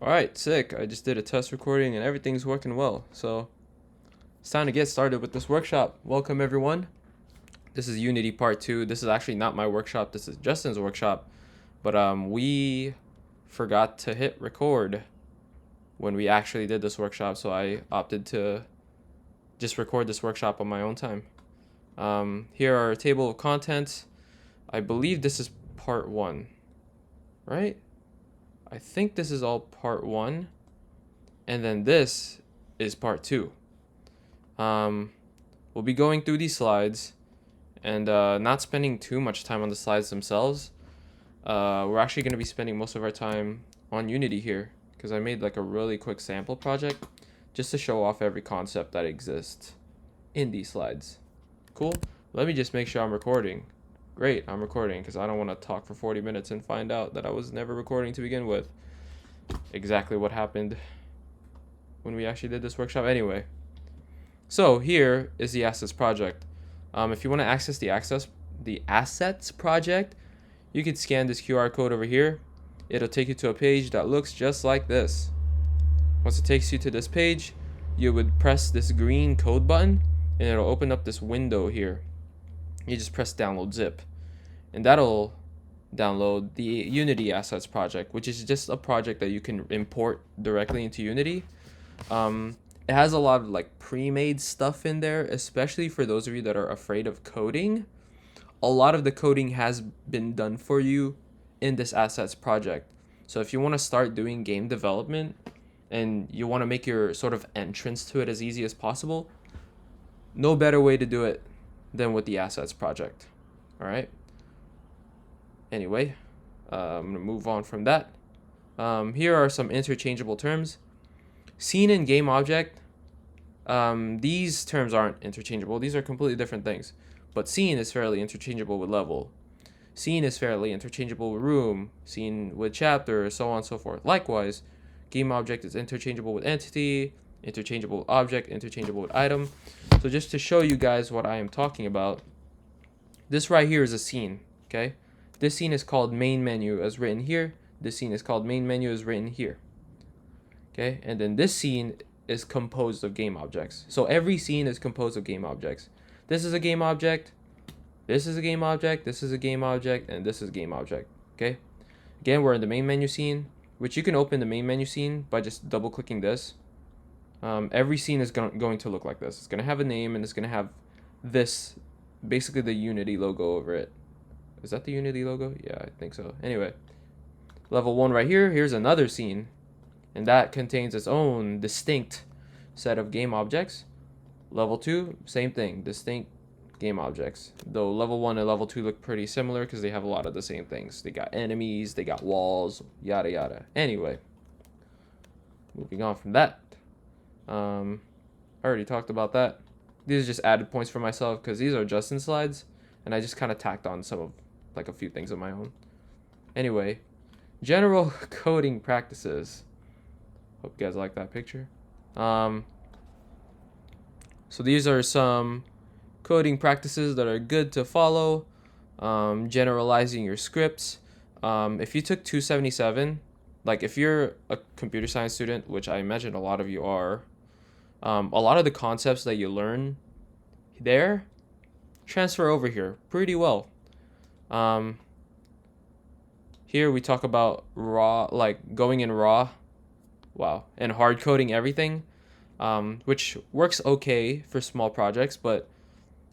Alright, sick. I just did a test recording and everything's working well. So it's time to get started with this workshop. Welcome everyone. This is Unity Part 2. This is actually not my workshop. This is Justin's workshop. But we forgot to hit record when we actually did this workshop. So I opted to just record this workshop on my own time. Here are a table of contents. I believe this is part 1, right? I think this is all part 1, and then this is part 2. We'll be going through these slides and not spending too much time on the slides themselves. We're actually going to be spending most of our time on Unity here because I made like a really quick sample project just to show off every concept that exists in these slides. Cool. Let me just make sure I'm recording. Great, I'm recording because I don't want to talk for 40 minutes and find out that I was never recording to begin with. Exactly what happened when we actually did this workshop anyway. So here is the assets project. If you want to access the assets project, you can scan this QR code over here. It'll take you to a page that looks just like this. Once it takes you to this page, you would press this green code button and it'll open up this window here. You just press download zip and that'll download the Unity assets project, which is just a project that you can import directly into Unity. It has a lot of like pre-made stuff in there, especially for those of you that are afraid of coding. A lot of the coding has been done for you in this assets project. So if you want to start doing game development and you want to make your sort of entrance to it as easy as possible, no better way to do it than with the assets project. All right. Anyway, I'm going to move on from that. Here are some interchangeable terms. Scene and game object. These terms aren't interchangeable. These are completely different things. But scene is fairly interchangeable with level. Scene is fairly interchangeable with room. Scene with chapter, so on and so forth. Likewise, game object is interchangeable with entity, interchangeable with object, interchangeable with item. So just to show you guys what I am talking about, this right here is a scene, okay? This scene is called main menu as written here. This scene is called main menu as written here. Okay, and then this scene is composed of game objects. So every scene is composed of game objects. This is a game object, this is a game object, this is a game object, and this is a game object. Okay, again, we're in the main menu scene, which you can open the main menu scene by just double clicking this. Every scene is going to look like this. It's going to have a name and it's going to have this, basically the Unity logo over it. Is that the Unity logo? Yeah, I think so. Anyway, level 1 right here, here's another scene. And that contains its own distinct set of game objects. Level 2, same thing, distinct game objects. Though level 1 and level 2 look pretty similar because they have a lot of the same things. They got enemies, they got walls, yada yada. Anyway, moving on from that. I already talked about that. These are just added points for myself because these are Justin's slides. And I just kind of tacked on some of, like a few things of my own. Anyway, general coding practices. Hope you guys like that picture. So these are some coding practices that are good to follow. Generalizing your scripts. If you took 277, like if you're a computer science student, which I imagine a lot of you are, a lot of the concepts that you learn there transfer over here pretty well. Here we talk about raw, like going in raw. Wow. And hard coding everything, which works okay for small projects, but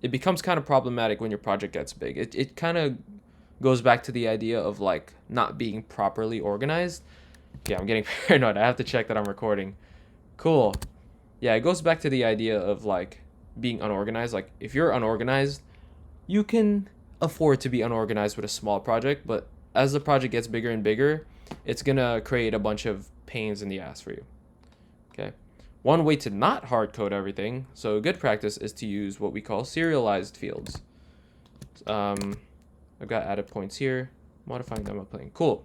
it becomes kind of problematic when your project gets big. It kind of goes back to the idea of like not being properly organized. Yeah, I'm getting paranoid. I have to check that I'm recording. Cool. Yeah, it goes back to the idea of like being unorganized. Like if you're unorganized, you can afford to be unorganized with a small project, but as the project gets bigger and bigger, it's gonna create a bunch of pains in the ass for you. Okay. One way to not hard code everything, so a good practice is to use what we call serialized fields. I've got added points here, modifying them by playing. Cool.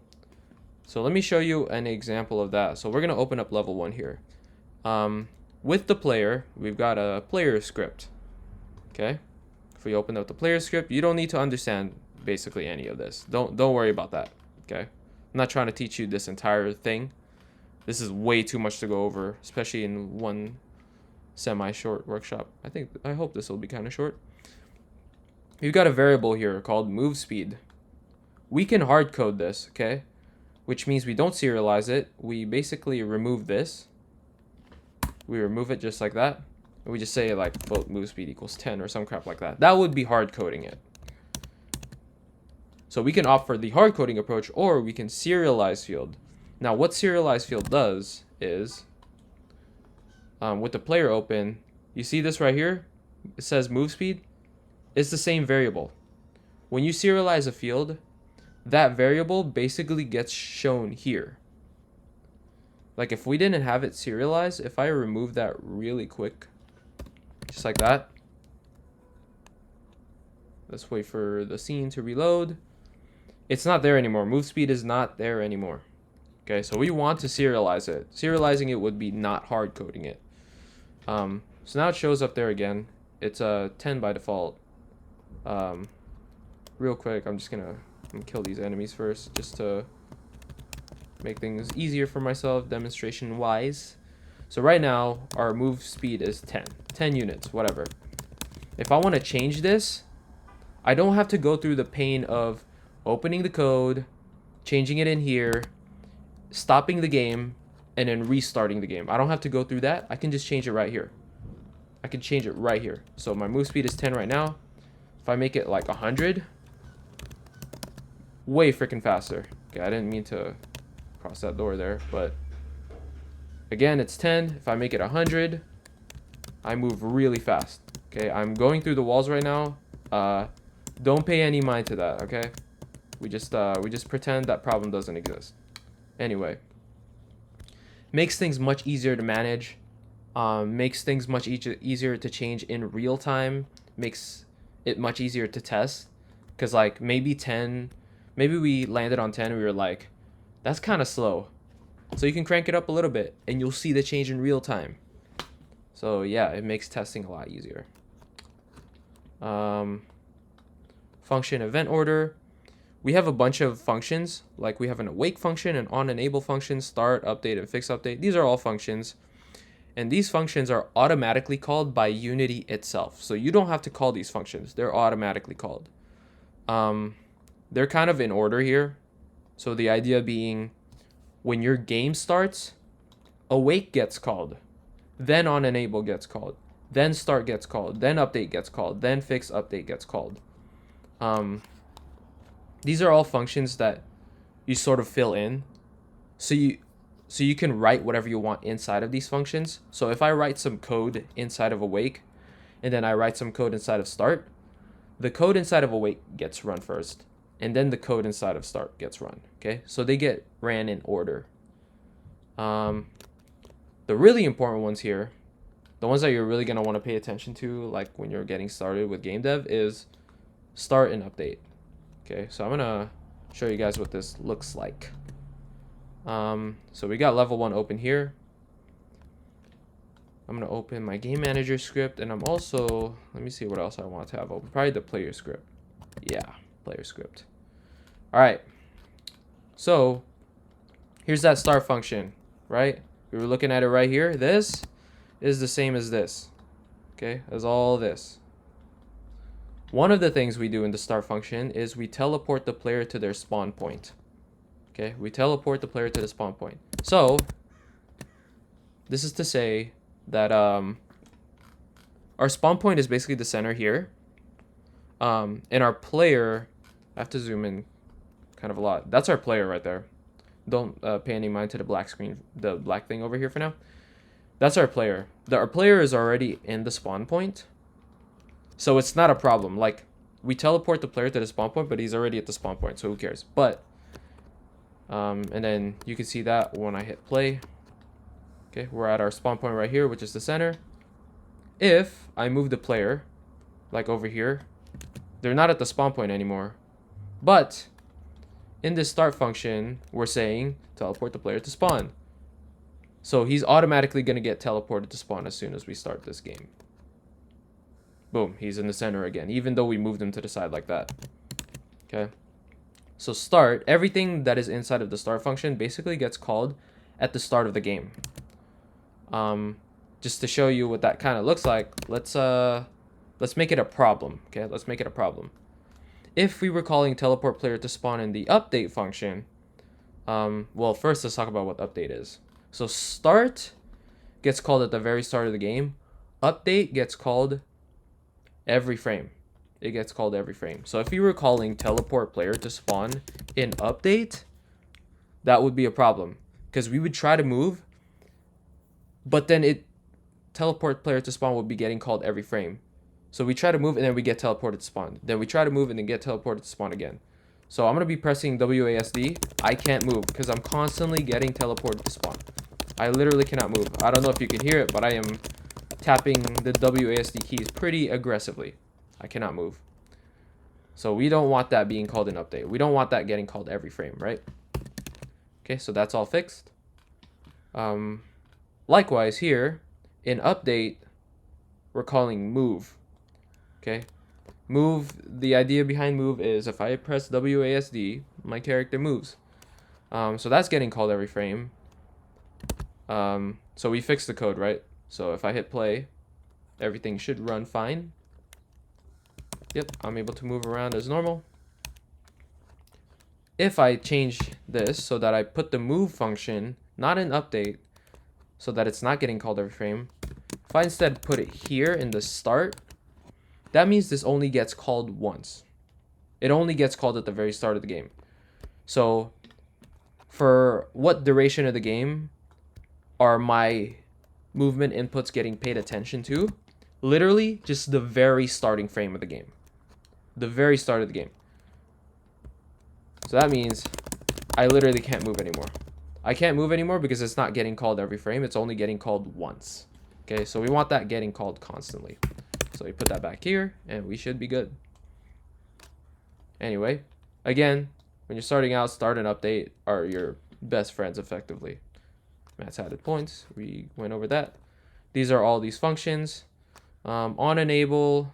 So let me show you an example of that. So we're gonna open up level 1 here. With the player, we've got a player script. Okay. If we open up the player script, you don't need to understand basically any of this. Don't worry about that. Okay. I'm not trying to teach you this entire thing. This is way too much to go over, especially in one semi-short workshop. I hope this will be kind of short. You've got a variable here called move speed. We can hard code this, okay? Which means we don't serialize it. We basically remove this. We remove it just like that. And we just say like float move speed equals 10 or some crap like that. That would be hard coding it. So we can opt for the hard coding approach, or we can serialize field. Now what serialize field does is, with the player open, you see this right here? It says move speed. It's the same variable. When you serialize a field, that variable basically gets shown here. Like if we didn't have it serialized, if I remove that really quick, just like that. Let's wait for the scene to reload. It's not there anymore. Move speed is not there anymore. Okay, so we want to serialize it. Serializing it would be not hard coding it. So now it shows up there again. It's a 10 by default. Real quick, I'm gonna kill these enemies first, just to make things easier for myself, demonstration wise. So right now, our move speed is 10 units, whatever. If I want to change this, I don't have to go through the pain of opening the code, changing it in here, stopping the game, and then restarting the game. I don't have to go through that. I can just change it right here. I can change it right here. So my move speed is 10 right now. If I make it like 100, way freaking faster. Okay, I didn't mean to cross that door there, but again, it's 10. If I make it 100, I move really fast. Okay, I'm going through the walls right now. Don't pay any mind to that, okay? We just pretend that problem doesn't exist. Anyway, makes things much easier to manage. Makes things much easier to change in real time. Makes it much easier to test. Because like maybe we landed on 10 and we were like, that's kind of slow. So you can crank it up a little bit and you'll see the change in real time. So yeah, it makes testing a lot easier. Function event order. We have a bunch of functions, like we have an awake function, an on enable function, start, update, and fix update. These are all functions. And these functions are automatically called by Unity itself. So you don't have to call these functions. They're automatically called. They're kind of in order here. So the idea being, when your game starts, awake gets called. Then on enable gets called. Then start gets called. Then update gets called. Then fix update gets called. These are all functions that you sort of fill in. So you can write whatever you want inside of these functions. So if I write some code inside of awake, and then I write some code inside of start, the code inside of awake gets run first, and then the code inside of start gets run. Okay, so they get ran in order. The really important ones here, the ones that you're really going to want to pay attention to, like when you're getting started with game dev, is start and update. Okay, so I'm going to show you guys what this looks like. So we got level 1 open here. I'm going to open my game manager script, and I'm also, let me see what else I want to have open. Probably the player script. Yeah, player script. All right. So here's that start function, right? We were looking at it right here. This is the same as this, okay, as all this. One of the things we do in the start function is we teleport the player to their spawn point. Okay, we teleport the player to the spawn point. So this is to say that our spawn point is basically the center here. And our player, I have to zoom in kind of a lot. That's our player right there. Don't pay any mind to the black screen, the black thing over here for now. That's our player. Our player is already in the spawn point. So it's not a problem. Like, we teleport the player to the spawn point, but he's already at the spawn point, so who cares? But, and then you can see that when I hit play. Okay, we're at our spawn point right here, which is the center. If I move the player, like over here, they're not at the spawn point anymore. But in this start function, we're saying teleport the player to spawn. So he's automatically going to get teleported to spawn as soon as we start this game. Boom, he's in the center again, even though we moved him to the side like that. Okay. So start, everything that is inside of the start function basically gets called at the start of the game. Just to show you what that kind of looks like, let's make it a problem. Okay, let's make it a problem. If we were calling teleport player to spawn in the update function, well, first let's talk about what update is. So start gets called at the very start of the game. Update gets called every frame. It gets called every frame. So if you were calling teleport player to spawn in update, that would be a problem, because we would try to move, but then teleport player to spawn would be getting called every frame. So we try to move and then we get teleported to spawn. Then we try to move and then get teleported to spawn again. So I'm going to be pressing WASD. I can't move because I'm constantly getting teleported to spawn. I literally cannot move. I don't know if you can hear it, but I am tapping the WASD keys pretty aggressively. I cannot move. So we don't want that being called an update. We don't want that getting called every frame, right? Okay, so that's all fixed. Likewise here, in update, we're calling move. Okay, move, the idea behind move is if I press WASD, my character moves. So that's getting called every frame. So we fixed the code, right? So if I hit play, everything should run fine. Yep, I'm able to move around as normal. If I change this so that I put the move function, not in update, so that it's not getting called every frame, if I instead put it here in the start, that means this only gets called once. It only gets called at the very start of the game. So for what duration of the game are my movement inputs getting paid attention to? Literally just the very starting frame of the game. The very start of the game. So that means I literally can't move anymore. I can't move anymore because it's not getting called every frame. It's only getting called once. Okay, so we want that getting called constantly. So we put that back here and we should be good. Anyway, again, when you're starting out, start and update are your best friends effectively. Matt's added points. We went over that. These are all these functions. On enable,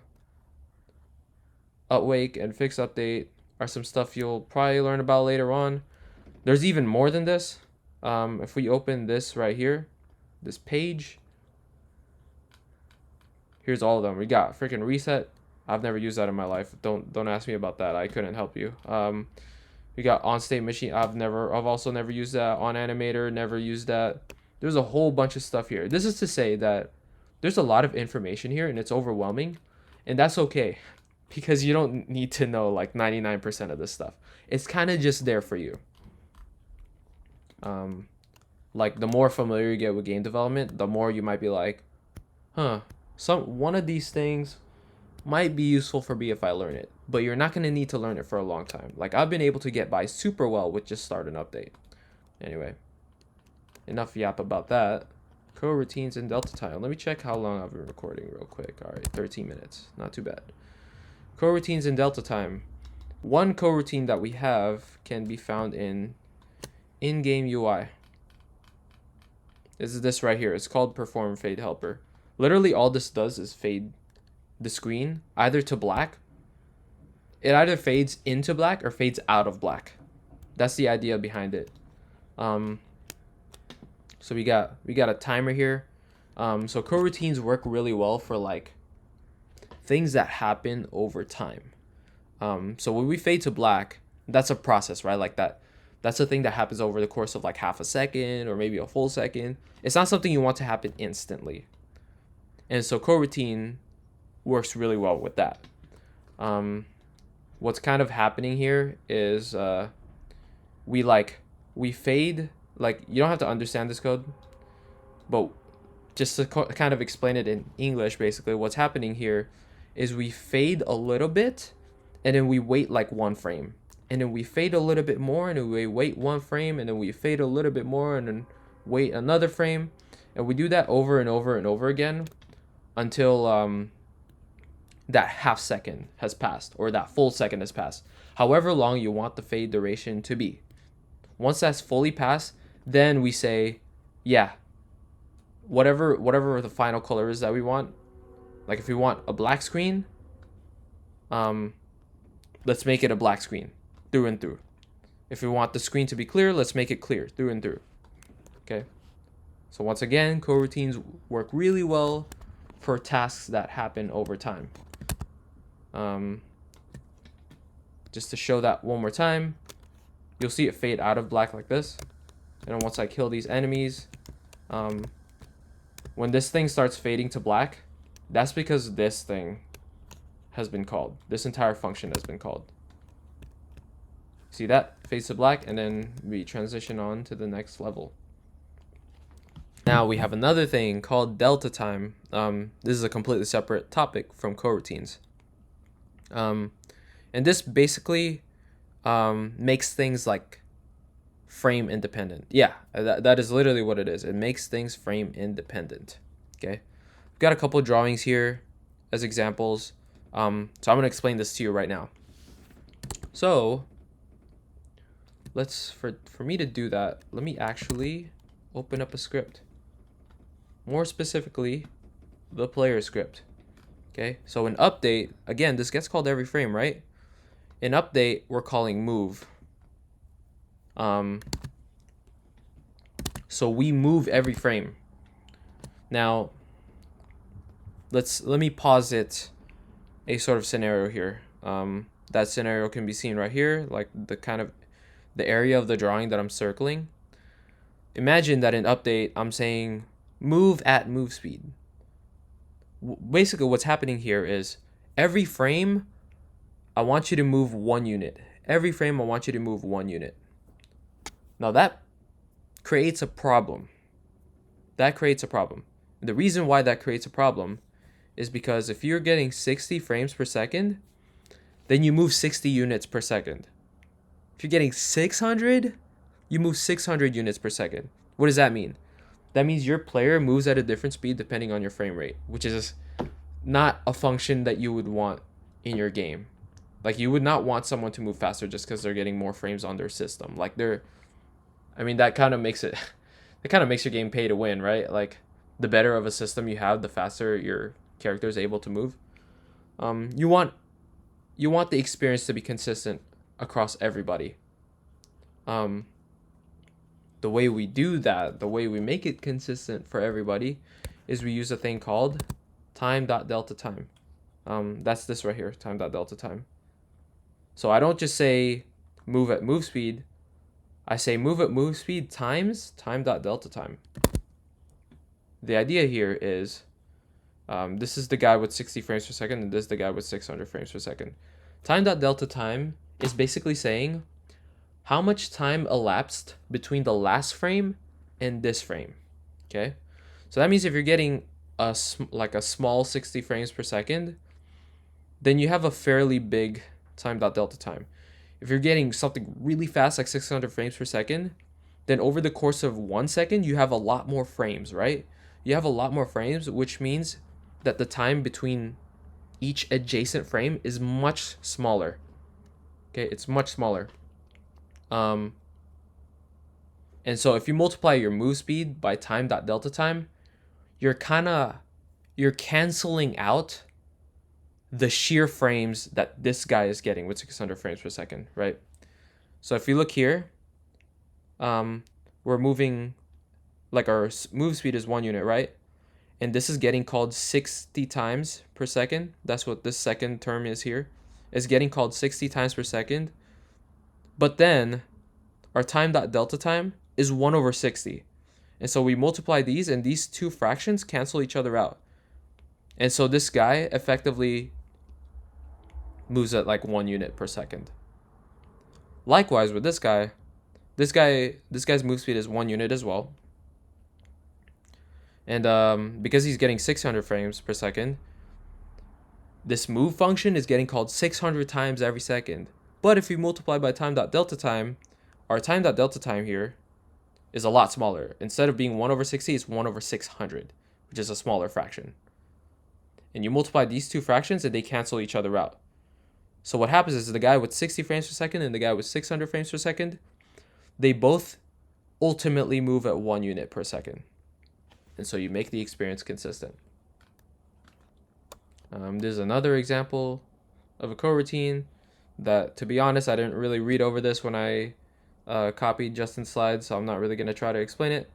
awake, and fix update are some stuff you'll probably learn about later on. There's even more than this. If we open this right here, this page, here's all of them. We got freaking reset. I've never used that in my life. Don't ask me about that. I couldn't help you. We got on state machine. I've also never used that. On animator, never used that. There's a whole bunch of stuff here. This is to say that there's a lot of information here and it's overwhelming, and that's okay, because you don't need to know like 99% of this stuff. It's kind of just there for you. Like the more familiar you get with game development, the more you might be like, one of these things might be useful for me if I learn it, but you're not going to need to learn it for a long time. Like I've been able to get by super well with just start and update. Anyway, enough yap about that. Coroutines and delta time. Let me check how long I've been recording real quick. All right, 13 minutes. Not too bad. Coroutines and delta time. One coroutine that we have can be found in in-game UI. This is this right here. It's called perform fade helper. Literally all this does is fade the screen either to black. It either fades into black or fades out of black. That's the idea behind it. So we got a timer here. So coroutines work really well for like things that happen over time. So when we fade to black, that's a process, right? Like that's a thing that happens over the course of like half a second or maybe a full second. It's not something you want to happen instantly. And so coroutine works really well with that. What's kind of happening here is we fade. Like, you don't have to understand this code, but just to kind of explain it in English, basically what's happening here is we fade a little bit and then we wait like one frame, and then we fade a little bit more and then we wait one frame, and then we fade a little bit more and then wait another frame, and we do that over and over and over again until that half second has passed or that full second has passed, however long you want the fade duration to be. Once that's fully passed, then we say, yeah, whatever the final color is that we want. Like if we want a black screen, let's make it a black screen through and through. If we want the screen to be clear, let's make it clear through and through. Okay. So once again, coroutines work really well for tasks that happen over time. Just to show that one more time, you'll see it fade out of black like this. And then once I kill these enemies, when this thing starts fading to black, that's because this thing has been called. This entire function has been called. See that? Fades to black, and then we transition on to the next level. Now we have another thing called delta time. This is a completely separate topic from coroutines. And this basically makes things like frame independent. Yeah, that is literally what it is. It makes things frame independent. Okay, I've got a couple drawings here as examples. So I'm going to explain this to you right now. So let's, for me to do that, let me actually open up a script. More specifically, the player script. Okay, so in update, again, this gets called every frame, right? In update, we're calling move. So we move every frame. Now, let me posit a sort of scenario here. That scenario can be seen right here, like the area of the drawing that I'm circling. Imagine that in update, I'm saying move at move speed. Basically, what's happening here is every frame, I want you to move 1 unit. Every frame, I want you to move 1 unit. Now that creates a problem. That creates a problem. And the reason why that creates a problem is because if you're getting 60 frames per second, then you move 60 units per second. If you're getting 600, you move 600 units per second. What does that mean? That means your player moves at a different speed depending on your frame rate, which is not a function that you would want in your game. Like, you would not want someone to move faster just because they're getting more frames on their system. Like, that kind of makes your game pay to win, right? Like, the better of a system you have, the faster your character is able to move. You want the experience to be consistent across everybody. The way we do that, the way we make it consistent for everybody, is we use a thing called time.delta time. That's this right here, time.delta time. So I don't just say move at move speed. I say move at move speed times time.delta time. The idea here is, this is the guy with 60 frames per second, and this is the guy with 600 frames per second. Time.delta time is basically saying how much time elapsed between the last frame and this frame. Okay, so that means if you're getting a small 60 frames per second, then you have a fairly big time.delta time. If you're getting something really fast, like 600 frames per second, then over the course of 1 second, you have a lot more frames, right? You have a lot more frames, which means that the time between each adjacent frame is much smaller. Okay, it's much smaller. And so if you multiply your move speed by time.delta time, you're canceling out the sheer frames that this guy is getting with 600 frames per second, right? So if you look here, we're moving, like, our move speed is 1 unit, right? And this is getting called 60 times per second. That's what this second term is here. It's getting called 60 times per second. But then our time.delta time is 1 over 60. And so we multiply these, and these two fractions cancel each other out. And so this guy effectively moves at like 1 unit per second. Likewise with this guy's move speed is 1 unit as well. And because he's getting 600 frames per second, this move function is getting called 600 times every second. But if we multiply by time.delta time, our time.delta time here is a lot smaller. Instead of being 1 over 60, it's 1 over 600, which is a smaller fraction. And you multiply these two fractions and they cancel each other out. So what happens is the guy with 60 frames per second and the guy with 600 frames per second, they both ultimately move at 1 unit per second. And so you make the experience consistent. There's another example of a coroutine that, to be honest, I didn't really read over this when I copied Justin's slides, so I'm not really going to try to explain it.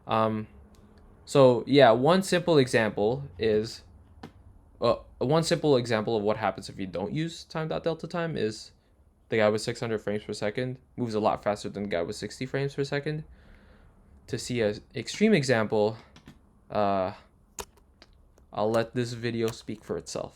So yeah, one simple example is one simple example of what happens if you don't use time.delta time is the guy with 600 frames per second moves a lot faster than the guy with 60 frames per second. To see an extreme example, I'll let this video speak for itself.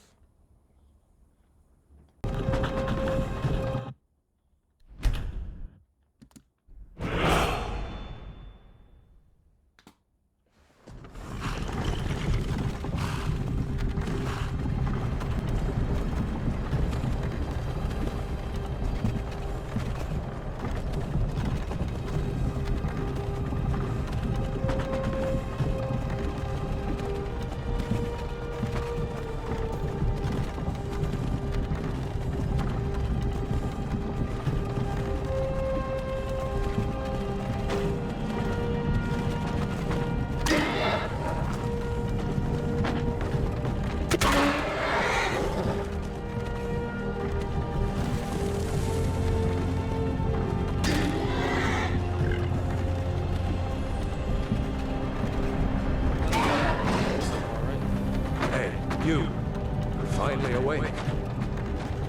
You, you're finally awake.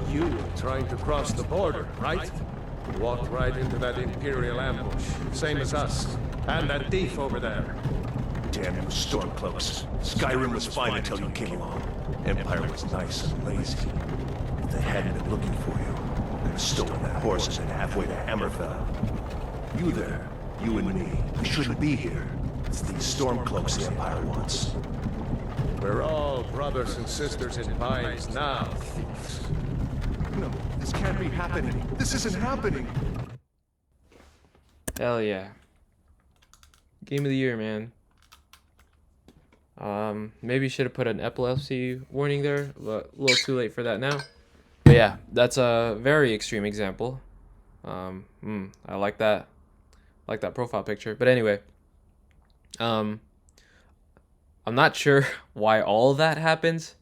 You were trying to cross the border, right? Walked right into that Imperial ambush, same as us. And that thief over there. Damn you Stormcloaks. Skyrim was fine until you came along. Empire was nice and lazy. If they hadn't been looking for you, they'd have stolen that horse and been halfway to Hammerfell. You there, you and me, we shouldn't be here. It's these Stormcloaks the Empire wants. We're all brothers and sisters in binds now, thieves. No, this can't be happening. This isn't happening. Hell yeah. Game of the year, man. Maybe should have put an epilepsy warning there, but a little too late for that now. But yeah, that's a very extreme example. I like that. I like that profile picture. But anyway, I'm not sure why all of that happens.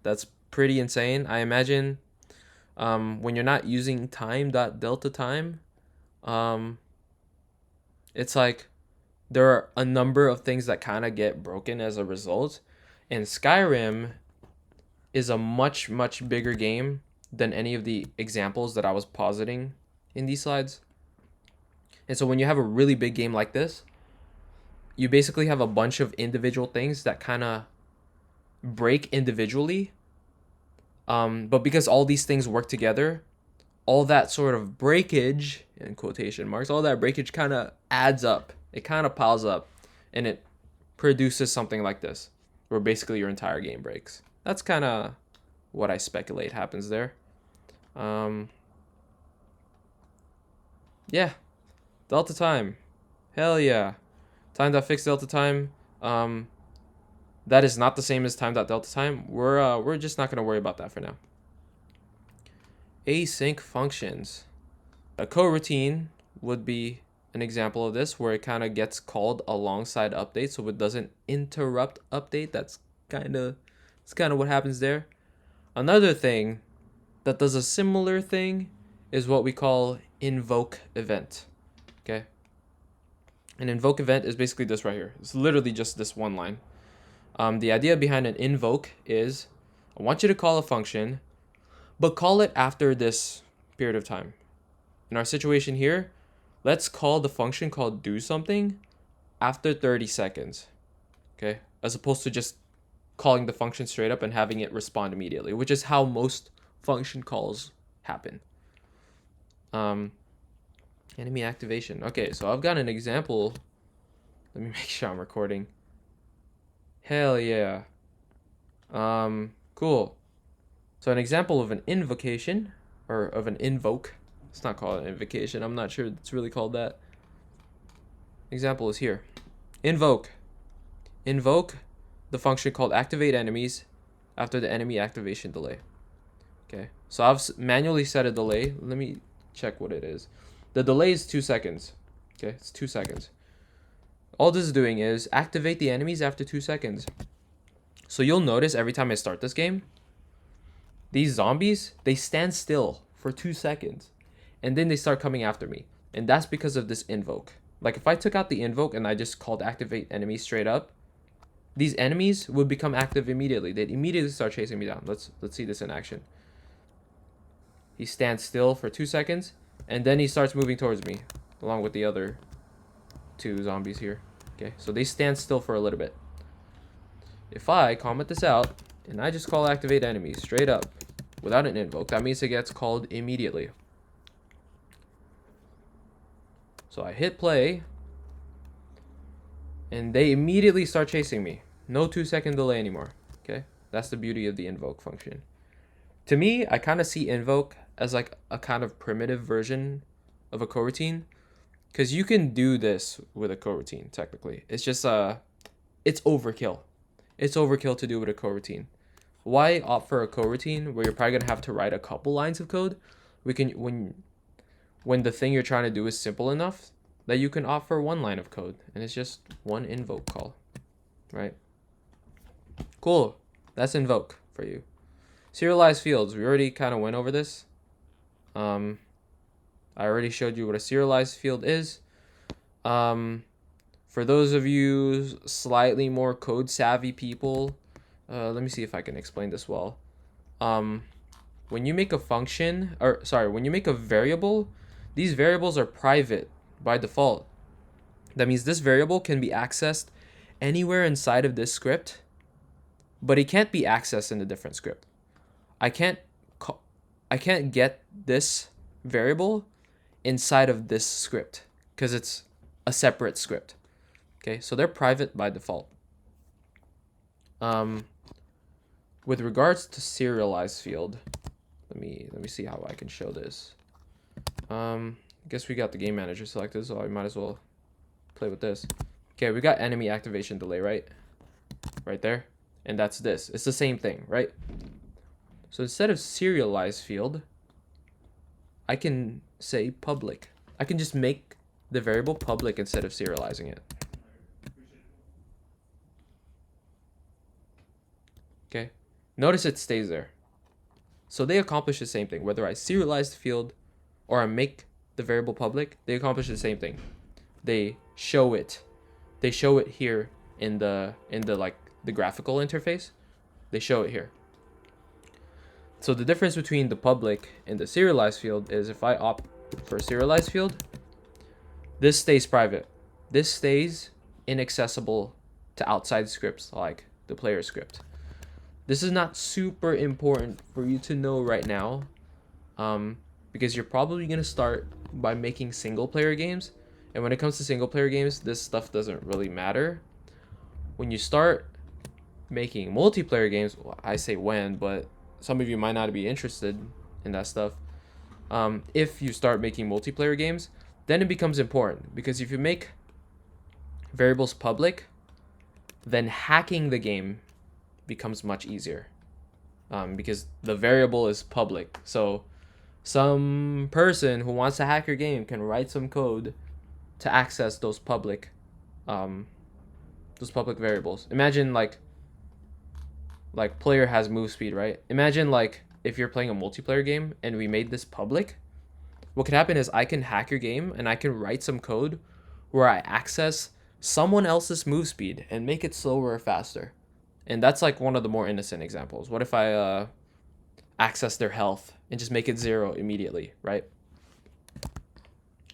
That's pretty insane. I imagine when you're not using time.delta time, it's like there are a number of things that kind of get broken as a result. And Skyrim is a much, much bigger game than any of the examples that I was positing in these slides. And so when you have a really big game like this, you basically have a bunch of individual things that kind of break individually. But because all these things work together, all that sort of breakage, in quotation marks, all that breakage kind of adds up. It kind of piles up and it produces something like this, where basically your entire game breaks. That's kind of what I speculate happens there. Yeah. Delta time. Hell yeah. Time.fix delta time. That is not the same as time.delta time. We're just not gonna worry about that for now. Async functions. A coroutine would be an example of this, where it kind of gets called alongside update, so it doesn't interrupt update. That's kind of what happens there. Another thing that does a similar thing is what we call invoke event. Okay. An invoke event is basically this right here. It's literally just this one line. The idea behind an invoke is, I want you to call a function, but call it after this period of time. In our situation here, let's call the function called do something after 30 seconds. Okay? As opposed to just calling the function straight up and having it respond immediately, which is how most function calls happen. Enemy activation. Okay, so I've got an example. Let me make sure I'm recording. Hell yeah. Cool. So an example of an invocation, or of an invoke. It's not called an invocation. I'm not sure it's really called that. Example is here. Invoke. Invoke the function called activate enemies after the enemy activation delay. Okay, so I've manually set a delay. Let me check what it is. The delay is 2 seconds. Okay, it's 2 seconds. All this is doing is activate the enemies after 2 seconds. So you'll notice every time I start this game, these zombies, they stand still for 2 seconds. And then they start coming after me. And that's because of this invoke. Like if I took out the invoke and I just called activate enemy straight up, these enemies would become active immediately. They'd immediately start chasing me down. Let's see this in action. He stands still for 2 seconds, and then he starts moving towards me, along with the other 2 zombies here. Okay, so they stand still for a little bit. If I comment this out, and I just call activate enemy straight up, without an invoke, that means it gets called immediately. So I hit play, and they immediately start chasing me. No 2-second delay anymore. Okay, that's the beauty of the invoke function. To me, I kind of see invoke as like a kind of primitive version of a coroutine, because you can do this with a coroutine technically. It's just it's overkill. It's overkill to do with a coroutine. Why opt for a coroutine where you're probably gonna have to write a couple lines of code? We can when the thing you're trying to do is simple enough that you can opt for 1 line of code, and it's just 1 invoke call, right? Cool. That's invoke for you. Serialized fields. We already kind of went over this. I already showed you what a serialized field is. For those of you slightly more code savvy people, let me see if I can explain this well. When you make a function, or sorry, when you make a variable, these variables are private by default. That means this variable can be accessed anywhere inside of this script, but it can't be accessed in a different script. I can't get this variable inside of this script because it's a separate script. Okay, so they're private by default. With regards to serialized field, let me see how I can show this. I guess we got the game manager selected, so I might as well play with this. Okay, we got enemy activation delay, right there, and that's this. It's the same thing, right? So instead of serialized field, I can say public. I can just make the variable public instead of serializing it. Okay, notice it stays there. So they accomplish the same thing. Whether I serialize the field or I make the variable public, they accomplish the same thing. They show it. They show it here in the like the graphical interface. They show it here. So the difference between the public and the serialized field is if I opt for a serialized field, this stays private. This stays inaccessible to outside scripts like the player script. This is not super important for you to know right now, because you're probably going to start by making single player games. And when it comes to single player games, this stuff doesn't really matter. When you start making multiplayer games, well, I say when, but some of you might not be interested in that stuff. If you start making multiplayer games, then it becomes important, because if you make variables public, then hacking the game becomes much easier, because the variable is public. So some person who wants to hack your game can write some code to access those public variables. Imagine like player has move speed, right? Imagine like if you're playing a multiplayer game and we made this public, what could happen is I can hack your game and I can write some code where I access someone else's move speed and make it slower or faster. And that's like one of the more innocent examples. What if I access their health and just make it 0 immediately, right?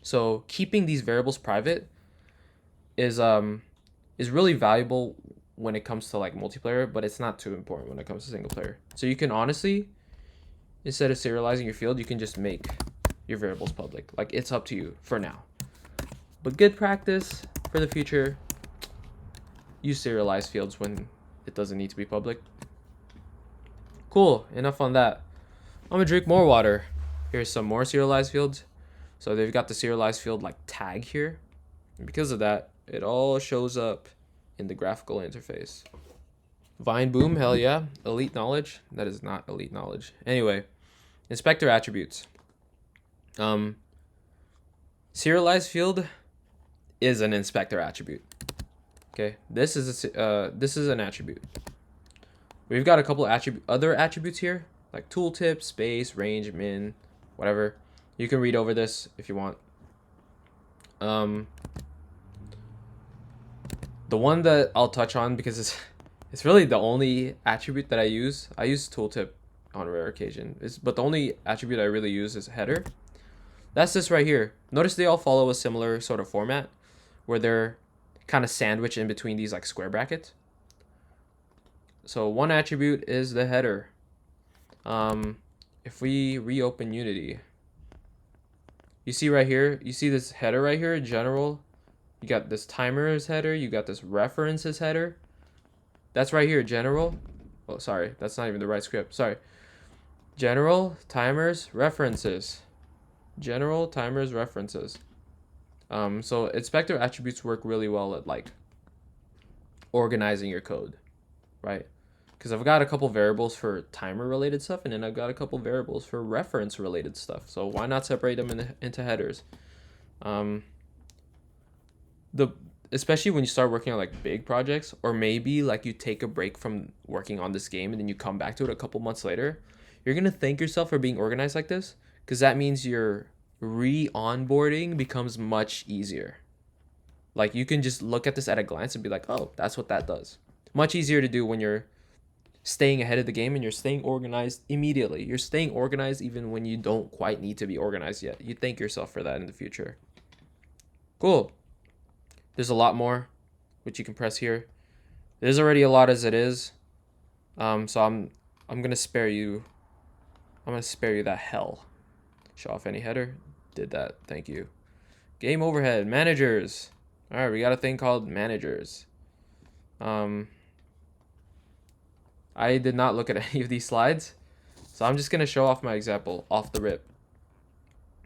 So keeping these variables private is really valuable when it comes to like multiplayer, but it's not too important when it comes to single player. So you can honestly, instead of serializing your field, you can just make your variables public. Like, it's up to you for now. But good practice for the future, use serialized fields when it doesn't need to be public. Cool, enough on that. I'm gonna drink more water. Here's some more serialized fields. So they've got the serialized field like tag here. And because of that, it all shows up in the graphical interface. Vine Boom, hell yeah. Elite knowledge. That is not elite knowledge. Anyway, inspector attributes. Serialized field is an inspector attribute. Okay, this is an attribute. We've got a couple other attributes here, like tooltip, space, range, min, whatever. You can read over this if you want. The one that I'll touch on because it's really the only attribute that I use. I use tooltip on a rare occasion. But the only attribute I really use is header. That's this right here. Notice they all follow a similar sort of format where they're kind of sandwiched in between these like square brackets. So one attribute is the header. If we reopen Unity, you see right here, you see this header right here, general. You got this timers header, you got this references header. That's right here, general. Oh, sorry, that's not even the right script. Sorry. General, timers, references. General, timers, references. So inspector attributes work really well at like organizing your code, right? Because I've got a couple variables for timer related stuff, and then I've got a couple variables for reference related stuff. So why not separate them into headers? Especially when you start working on like big projects, or maybe like you take a break from working on this game and then you come back to it a couple months later, you're gonna thank yourself for being organized like this, because that means your re-onboarding becomes much easier. Like you can just look at this at a glance and be like, oh, that's what that does. Much easier to do when you're staying ahead of the game and you're staying organized immediately. You're staying organized even when you don't quite need to be organized yet. You thank yourself for that in the future. Cool. There's a lot more which you can press here. There's already a lot as it is. So I'm gonna spare you. I'm gonna spare you that hell. Show off any header. Did that. Thank you. Game overhead. Managers. All right, we got a thing called managers. I did not look at any of these slides, so I'm just gonna show off my example off the rip.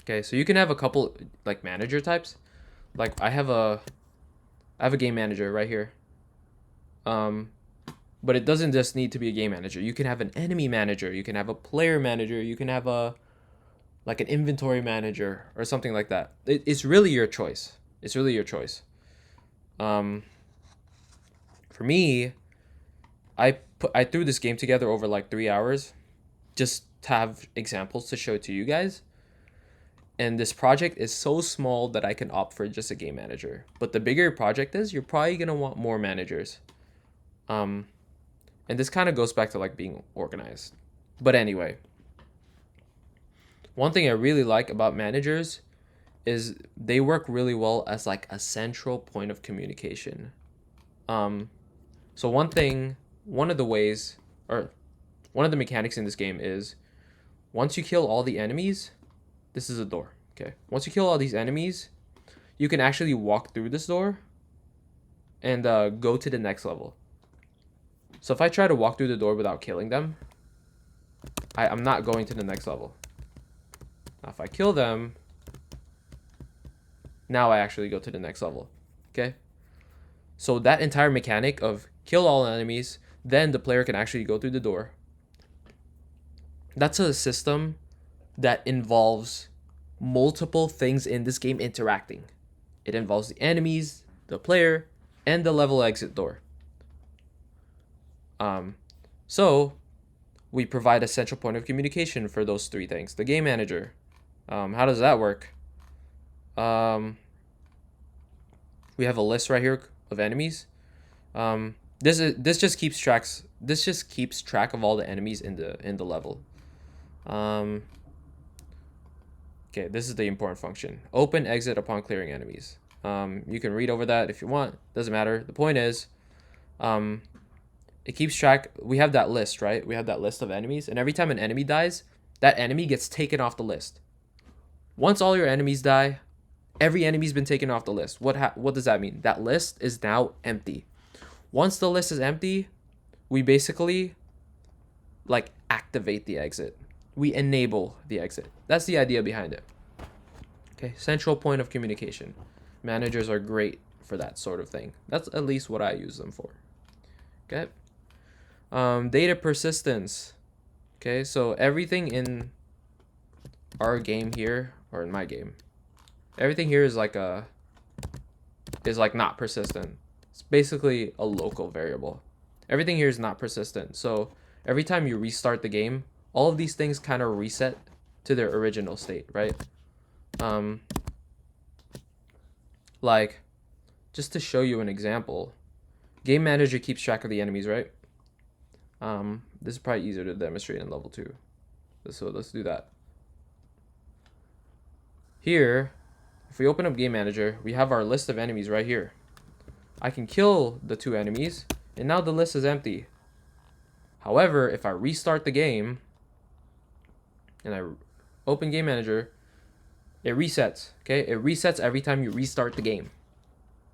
Okay, so you can have a couple like manager types. Like I have a game manager right here. But it doesn't just need to be a game manager. You can have an enemy manager. You can have a player manager. You can have an inventory manager or something like that. It's really your choice. It's really your choice. For me, I threw this game together over like 3 hours just to have examples to show to you guys. And this project is so small that I can opt for just a game manager. But the bigger your project is, you're probably going to want more managers. And this kind of goes back to like being organized. But anyway, one thing I really like about managers is they work really well as like a central point of communication. So one of the mechanics in this game is once you kill all the enemies, this is a door. Okay. Once you kill all these enemies, you can actually walk through this door and go to the next level. So if I try to walk through the door without killing them, I'm not going to the next level. Now if I kill them, now I actually go to the next level. Okay. So that entire mechanic of kill all enemies, then the player can actually go through the door. That's a system that involves multiple things in this game interacting. It involves the enemies, the player, and the level exit door. So we provide a central point of communication for those three things. The game manager. How does that work? We have a list right here of enemies. This just keeps track of all the enemies in the level. Okay, this is the important function. Open exit upon clearing enemies. You can read over that if you want. Doesn't matter. The point is, it keeps track. We have that list, right? We have that list of enemies, and every time an enemy dies, that enemy gets taken off the list. Once all your enemies die, every enemy's been taken off the list. What does that mean? That list is now empty. Once the list is empty, we basically like activate the exit. We enable the exit. That's the idea behind it. Okay, central point of communication. Managers are great for that sort of thing. That's at least what I use them for. Okay. Data persistence. Okay, so everything in our game here, or in my game, everything here is like not persistent. It's basically a local variable. Everything here is not persistent. So every time you restart the game, all of these things kind of reset to their original state, right? Like, just to show you an example, Game manager keeps track of the enemies, right? This is probably easier to demonstrate in level 2. So let's do that. Here, if we open up game manager, we have our list of enemies right here. I can kill the 2 enemies, and now the list is empty. However, if I restart the game, and I open game manager, it resets, okay? It resets every time you restart the game.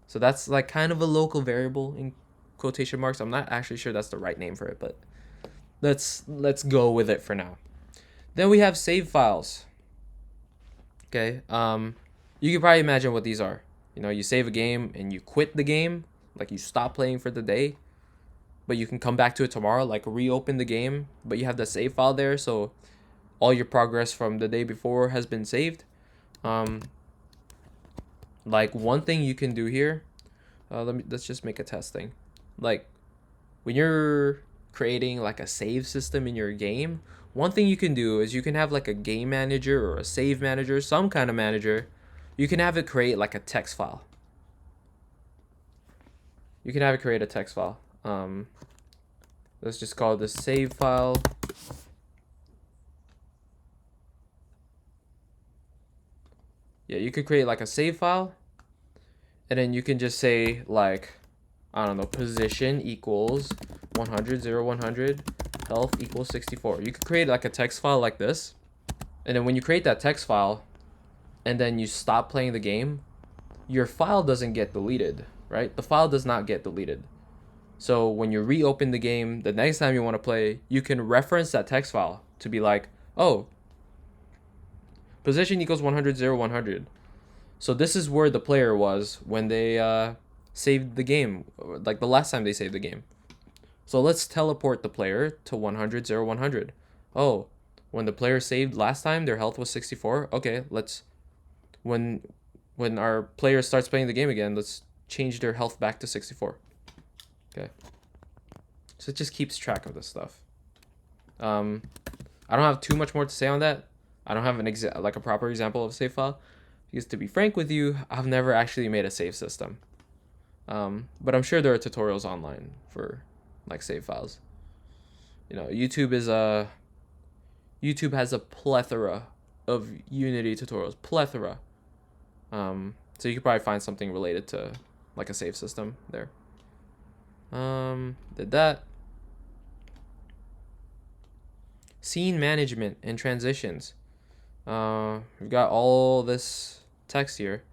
So that's like kind of a local variable in quotation marks. I'm not actually sure that's the right name for it, but let's go with it for now. Then we have save files. Okay, you can probably imagine what these are. You know, you save a game and you quit the game, like you stop playing for the day, but you can come back to it tomorrow, like reopen the game, but you have the save file there, so all your progress from the day before has been saved. Like one thing you can do here, let's just make a test thing. Like when you're creating like a save system in your game, one thing you can do is you can have like a game manager or a save manager, some kind of manager. You can have it create like a text file. You can have it create a text file. Let's just call this save file. Yeah, you could create like a save file, and then you can just say like, I don't know, position equals 100, 0, 100, health equals 64. You could create like a text file like this, and then when you create that text file and then you stop playing the game, your file doesn't get deleted, right? The file does not get deleted. So when you reopen the game the next time you want to play, you can reference that text file to be like, oh, position equals 100, 0, 100. So this is where the player was when they saved the game, like the last time they saved the game. So let's teleport the player to 100, 0, 100. Oh, when the player saved last time, their health was 64. Okay, let's, when our player starts playing the game again, let's change their health back to 64. Okay. So it just keeps track of this stuff. I don't have too much more to say on that. I don't have like a proper example of a save file, because to be frank with you, I've never actually made a save system. But I'm sure there are tutorials online for like save files. You know, YouTube has a plethora of Unity tutorials, plethora. So you could probably find something related to like a save system there. Did that. Scene management and transitions. We've got all this text here.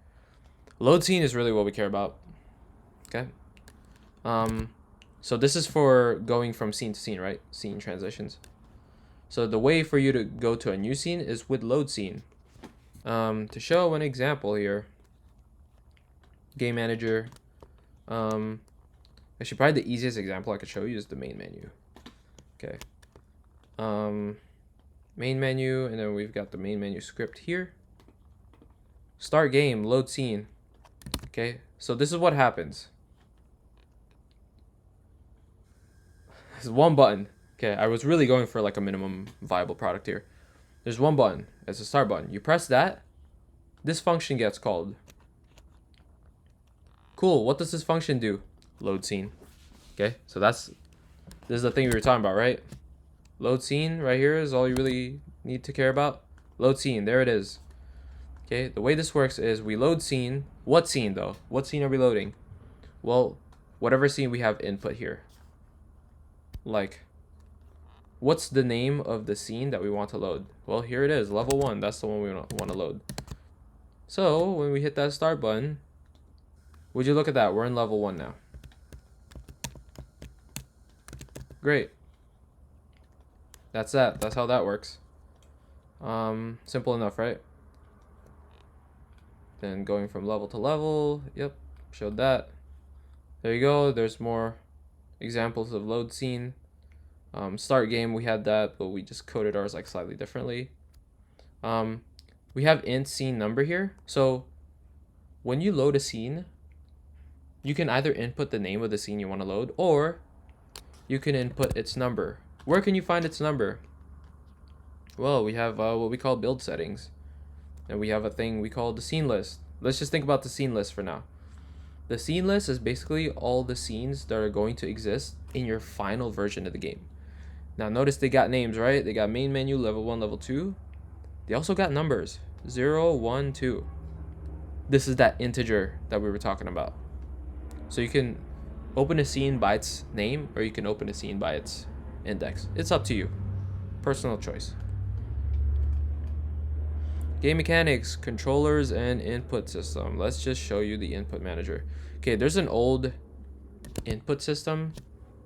Load scene is really what we care about. Okay. So this is for going from scene to scene, right? Scene transitions. So the way for you to go to a new scene is with load scene. To show an example here, game manager. Actually, probably the easiest example I could show you is the main menu. Okay. Main menu, and then we've got the main menu script here. Start game, load scene. Okay, so this is what happens. There's one button. Okay, I was really going for like a minimum viable product here. There's one button. It's a start button. You press that, this function gets called. Cool, what does this function do? Load scene. Okay, so this is the thing we were talking about, right? Load scene right here is all you really need to care about. Load scene, there it is. Okay, the way this works is we load scene. What scene though? What scene are we loading? Well, whatever scene we have input here. Like, what's the name of the scene that we want to load? Well, here it is, level 1. That's the one we want to load. So when we hit that start button, would you look at that? We're in level 1 now. Great. That's that. That's how that works. Simple enough, right? Then going from level to level. Yep, showed that. There you go. There's more examples of load scene. Start game, we had that, but we just coded ours like slightly differently. We have int scene number here. So when you load a scene, you can either input the name of the scene you want to load, or you can input its number. Where can you find its number? Well, we have what we call build settings, and we have a thing we call the scene list. Let's just think about the scene list for now. The scene list is basically all the scenes that are going to exist in your final version of the game. Now notice they got names, right? They got main menu, level 1, level 2. They also got numbers, 0, 1, 2. This is that integer that we were talking about. So you can open a scene by its name, or you can open a scene by its index. It's up to you. Personal choice. Game mechanics, controllers, and input system. Let's just show you the input manager. Okay, there's an old input system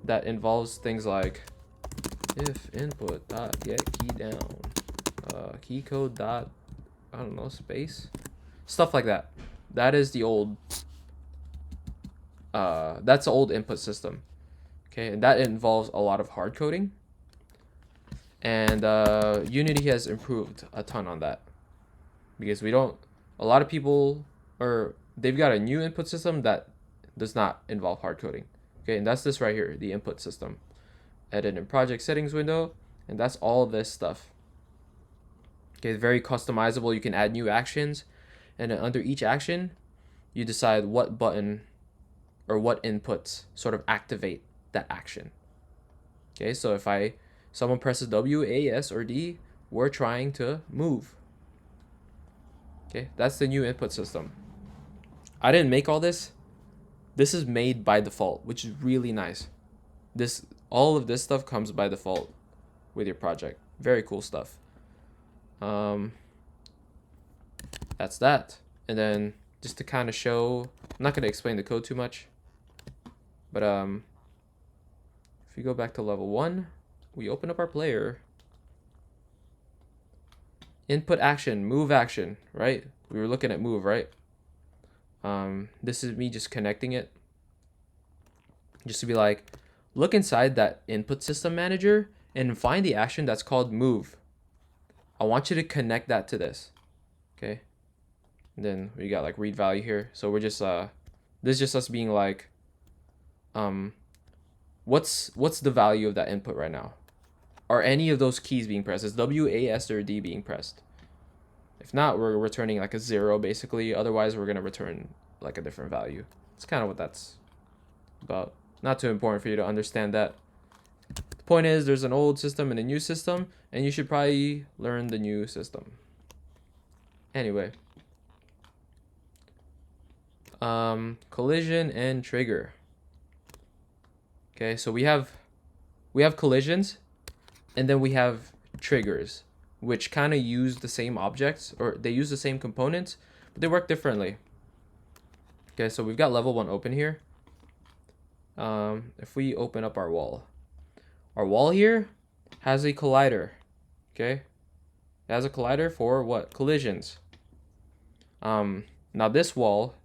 that involves things like if input dot get key down, key code dot, I don't know, space, stuff like that. That is the old that's the old input system. Okay, and that involves a lot of hard coding, and Unity has improved a ton on that, because a lot of people, or they've got a new input system that does not involve hard coding. Okay, and that's this right here, the input system. Edit in project settings window, and that's all this stuff. Okay, very customizable. You can add new actions, and then under each action you decide what button or what inputs sort of activate that action. Okay, so if someone presses W, A, S, or D, we're trying to move. Okay, that's the new input system. I didn't make all this. This is made by default, which is really nice. All of this stuff comes by default with your project. Very cool stuff. That's that. And then just to kind of show, I'm not going to explain the code too much, but if we go back to level 1, we open up our player. Input action, move action, right? We were looking at move, right? This is me just connecting it. Just to be like, look inside that input system manager and find the action that's called move. I want you to connect that to this. Okay. And then we got like read value here. So we're just this is just us being like, what's the value of that input right now? Are any of those keys being pressed? Is W, A, S, or D being pressed? If not, we're returning like a 0 basically. Otherwise, we're gonna return like a different value. It's kind of what that's about. Not too important for you to understand that. The point is, there's an old system and a new system, and you should probably learn the new system. Anyway, collision and trigger. Okay, so we have collisions, and then we have triggers, which kind of use the same objects, or they use the same components, but they work differently. Okay, so we've got level 1 open here. If we open up our wall here has a collider. Okay, it has a collider for what? Collisions. Now this wall,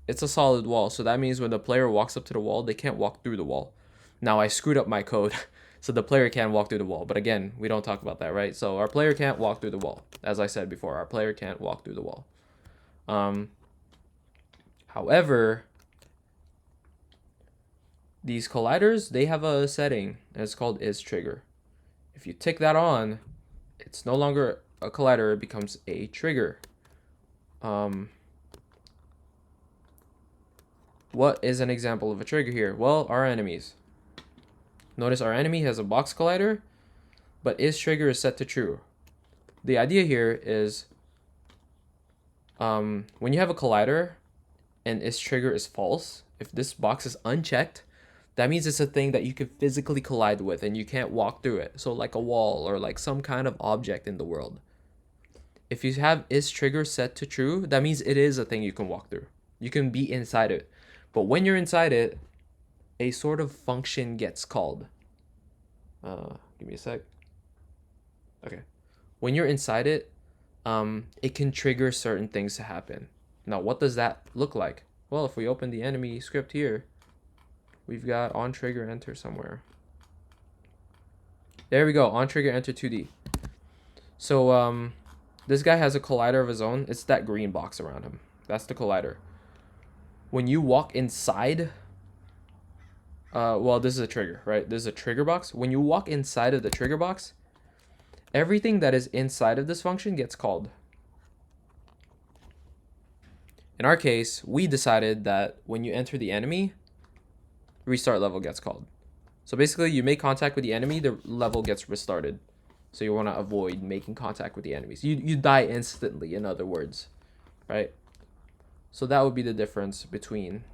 it's a solid wall, so that means when the player walks up to the wall, they can't walk through the wall. Now I screwed up my code so the player can walk through the wall, but again, we don't talk about that, right? So our player can't walk through the wall. As I said before, our player can't walk through the wall. However, these colliders, they have a setting, and it's called isTrigger. If you tick that on, it's no longer a collider, it becomes a trigger. What is an example of a trigger here? Well, our enemies. Notice our enemy has a box collider, but isTrigger is set to true. The idea here is when you have a collider and isTrigger is false, if this box is unchecked, that means it's a thing that you can physically collide with and you can't walk through it. So like a wall or like some kind of object in the world. If you have isTrigger set to true, that means it is a thing you can walk through. You can be inside it. But when you're inside it, a sort of function gets called. Give me a sec. Okay. When you're inside it, it can trigger certain things to happen. Now, what does that look like? Well, if we open the enemy script here, we've got on trigger enter somewhere. There we go, on trigger enter 2D. So this guy has a collider of his own. It's that green box around him. That's the collider. When you walk inside, well, this is a trigger, right? This is a trigger box. When you walk inside of the trigger box, everything that is inside of this function gets called. In our case, we decided that when you enter the enemy, restart level gets called. So basically, you make contact with the enemy, the level gets restarted. So you want to avoid making contact with the enemies. You die instantly, in other words, right? So that would be the difference between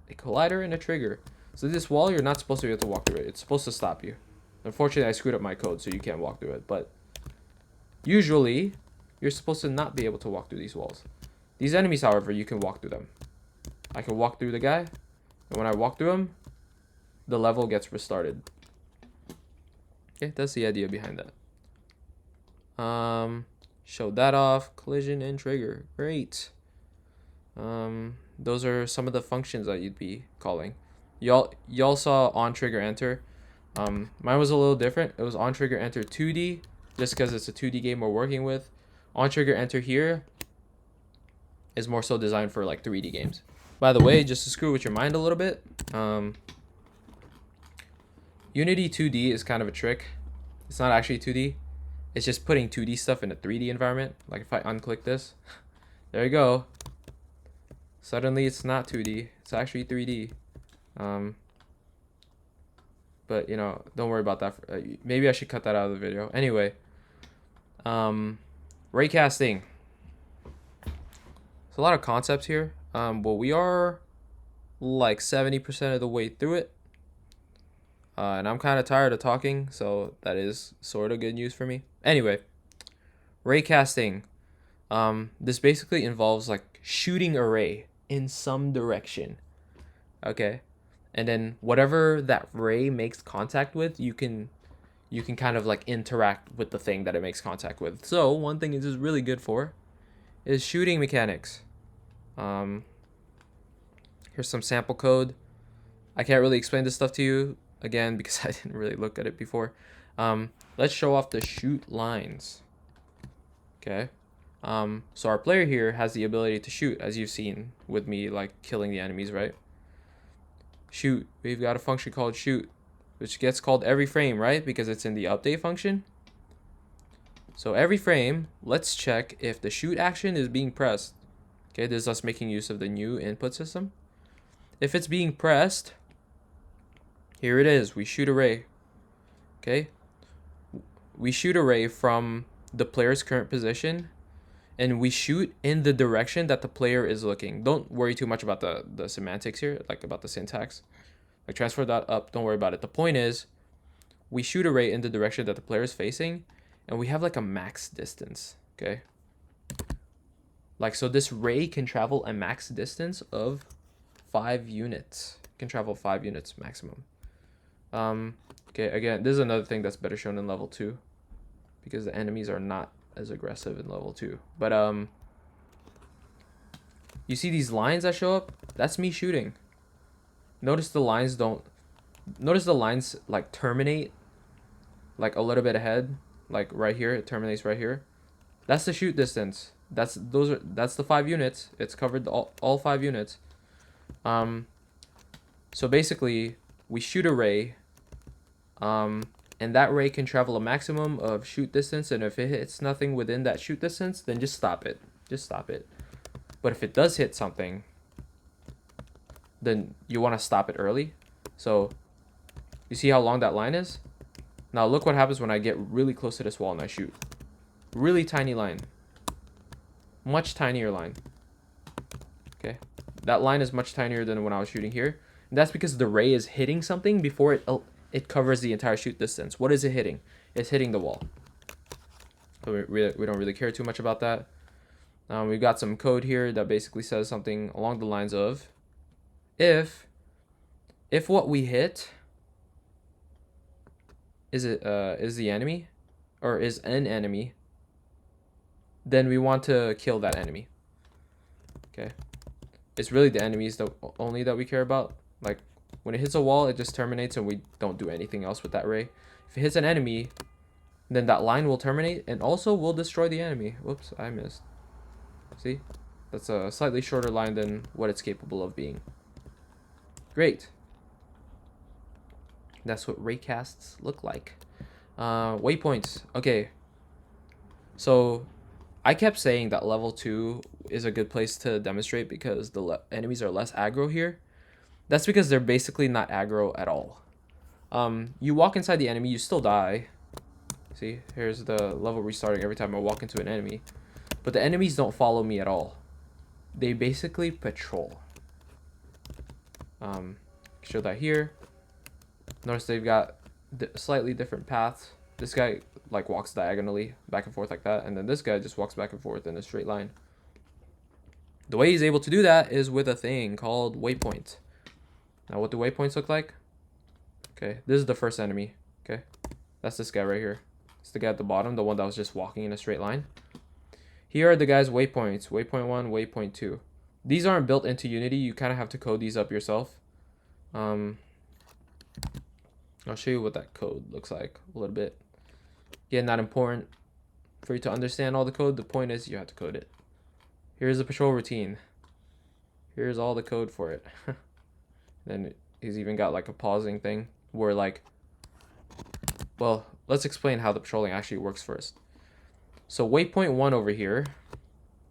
a collider and a trigger. So this wall, you're not supposed to be able to walk through it. It's supposed to stop you. Unfortunately, I screwed up my code, so you can't walk through it. But usually, you're supposed to not be able to walk through these walls. These enemies, however, you can walk through them. I can walk through the guy, and when I walk through him, the level gets restarted. Okay, that's the idea behind that. Show that off. Collision and trigger. Great. Those are some of the functions that you'd be calling. Y'all saw on trigger enter. Mine was a little different. It was on trigger enter 2D, just because it's a 2D game we're working with. On trigger enter here is more so designed for like 3D games. By the way, just to screw with your mind a little bit, Unity 2D is kind of a trick. It's not actually 2D. It's just putting 2D stuff in a 3D environment. Like if I unclick this, there you go. Suddenly it's not 2D. It's actually 3D. But you know, don't worry about that. Maybe I should cut that out of the video. Anyway, raycasting. There's a lot of concepts here. But we are like 70% of the way through it. And I'm kind of tired of talking, so that is sort of good news for me. Anyway, raycasting. This basically involves like shooting a ray in some direction. Okay, and then whatever that ray makes contact with, you can kind of like interact with the thing that it makes contact with. So one thing this is really good for is shooting mechanics. Here's some sample code. I can't really explain this stuff to you again because I didn't really look at it before. Let's show off the shoot lines. Okay. So our player here has the ability to shoot, as you've seen with me like killing the enemies, right? Shoot. We've got a function called shoot, which gets called every frame, right? Because it's in the update function. So every frame, let's check if the shoot action is being pressed. Okay, this is us making use of the new input system. If it's being pressed, here it is. We shoot a ray. Okay. We shoot a ray from the player's current position, and we shoot in the direction that the player is looking. Don't worry too much about the semantics here, like about the syntax. Like transfer that up, don't worry about it. The point is, we shoot a ray in the direction that the player is facing, and we have like a max distance, okay? Like, so this ray can travel a max distance of 5 units. It can travel 5 units maximum. Okay, again, this is another thing that's better shown in level 2, because the enemies are not as aggressive in level 2. But you see these lines that show up? That's me shooting. Notice the lines like terminate like a little bit ahead, like right here. It terminates right here. That's the shoot distance. That's the 5 units. It's covered all 5 units. So basically we shoot a ray, and that ray can travel a maximum of shoot distance, and if it hits nothing within that shoot distance, then just stop it. Just stop it. But if it does hit something, then you want to stop it early. So you see how long that line is? Now look what happens when I get really close to this wall and I shoot. Really tiny line. Much tinier line. Okay. That line is much tinier than when I was shooting here. And that's because the ray is hitting something before it covers the entire shoot distance. What is it hitting? It's hitting the wall. So we don't really care too much about that. We've got some code here that basically says something along the lines of, if what we hit is the enemy, or is an enemy, then we want to kill that enemy. Okay, it's really the enemies that only that we care about. Like when it hits a wall, it just terminates, and we don't do anything else with that ray. If it hits an enemy, then that line will terminate, and also will destroy the enemy. Whoops, I missed. See, that's a slightly shorter line than what it's capable of being. Great. That's what raycasts look like. Waypoints. Okay. So I kept saying that level 2 is a good place to demonstrate because the enemies are less aggro here. That's because they're basically not aggro at all. You walk inside the enemy, you still die. See, here's the level restarting every time I walk into an enemy. But the enemies don't follow me at all. They basically patrol. Show that here. Notice they've got slightly different paths. This guy like walks diagonally back and forth like that, and then this guy just walks back and forth in a straight line. The way he's able to do that is with a thing called waypoint. Now what do waypoints look like? Okay, this is the first enemy. Okay, that's this guy right here. It's the guy at the bottom, the one that was just walking in a straight line. Here are the guy's waypoints. Waypoint 1, waypoint 2. These aren't built into Unity. You kind of have to code these up yourself. I'll show you what that code looks like a little bit. Again, not important for you to understand all the code. The point is you have to code it. Here's the patrol routine. Here's all the code for it. Then he's even got like a pausing thing where like, well, let's explain how the patrolling actually works first. So waypoint 1 over here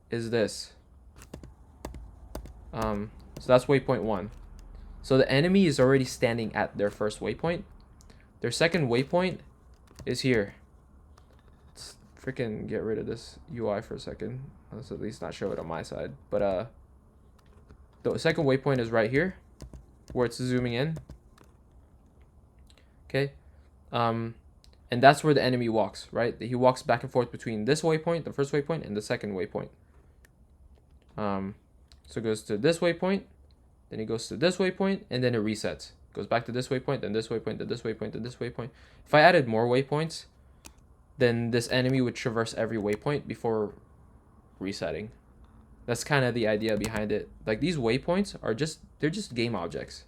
is this. So that's waypoint 1. So the enemy is already standing at their first waypoint. Their second waypoint is here. Let's freaking get rid of this UI for a second. Let's at least not show it on my side. But the second waypoint is right here, where it's zooming in. Okay. And that's where the enemy walks, right? He walks back and forth between this waypoint, the first waypoint, and the second waypoint. So it goes to this waypoint, then he goes to this waypoint, and then it resets. Goes back to this waypoint, then this waypoint, then this waypoint, then this waypoint. If I added more waypoints, then this enemy would traverse every waypoint before resetting. That's kind of the idea behind it. Like these waypoints are they're just game objects.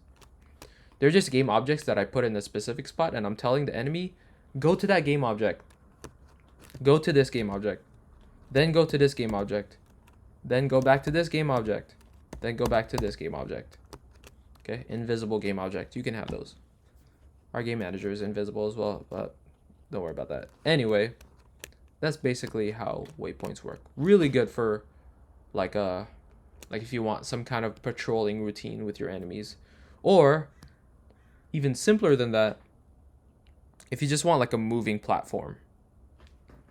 They're just game objects that I put in a specific spot, and I'm telling the enemy, go to that game object. Go to this game object. Then go to this game object. Then go back to this game object. Then go back to this game object. Okay, invisible game object. You can have those. Our game manager is invisible as well, but don't worry about that. Anyway, that's basically how waypoints work. Really good for like if you want some kind of patrolling routine with your enemies. Or even simpler than that, if you just want like a moving platform,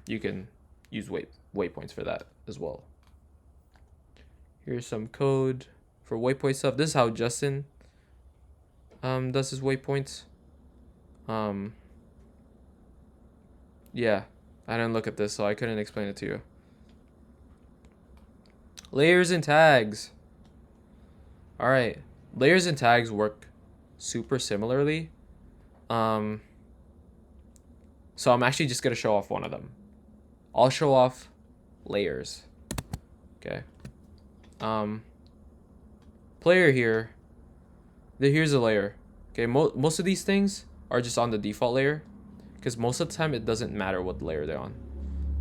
you can use waypoints for that as well. Here's some code for waypoint stuff. This is how Justin does his waypoints. Yeah, I didn't look at this, so I couldn't explain it to you. Layers and tags. All right, layers and tags work super similarly. So I'm actually just gonna show off one of them. I'll show off layers. Okay. Player here. Here's a layer. Okay, most of these things are just on the default layer, because most of the time it doesn't matter what layer they're on.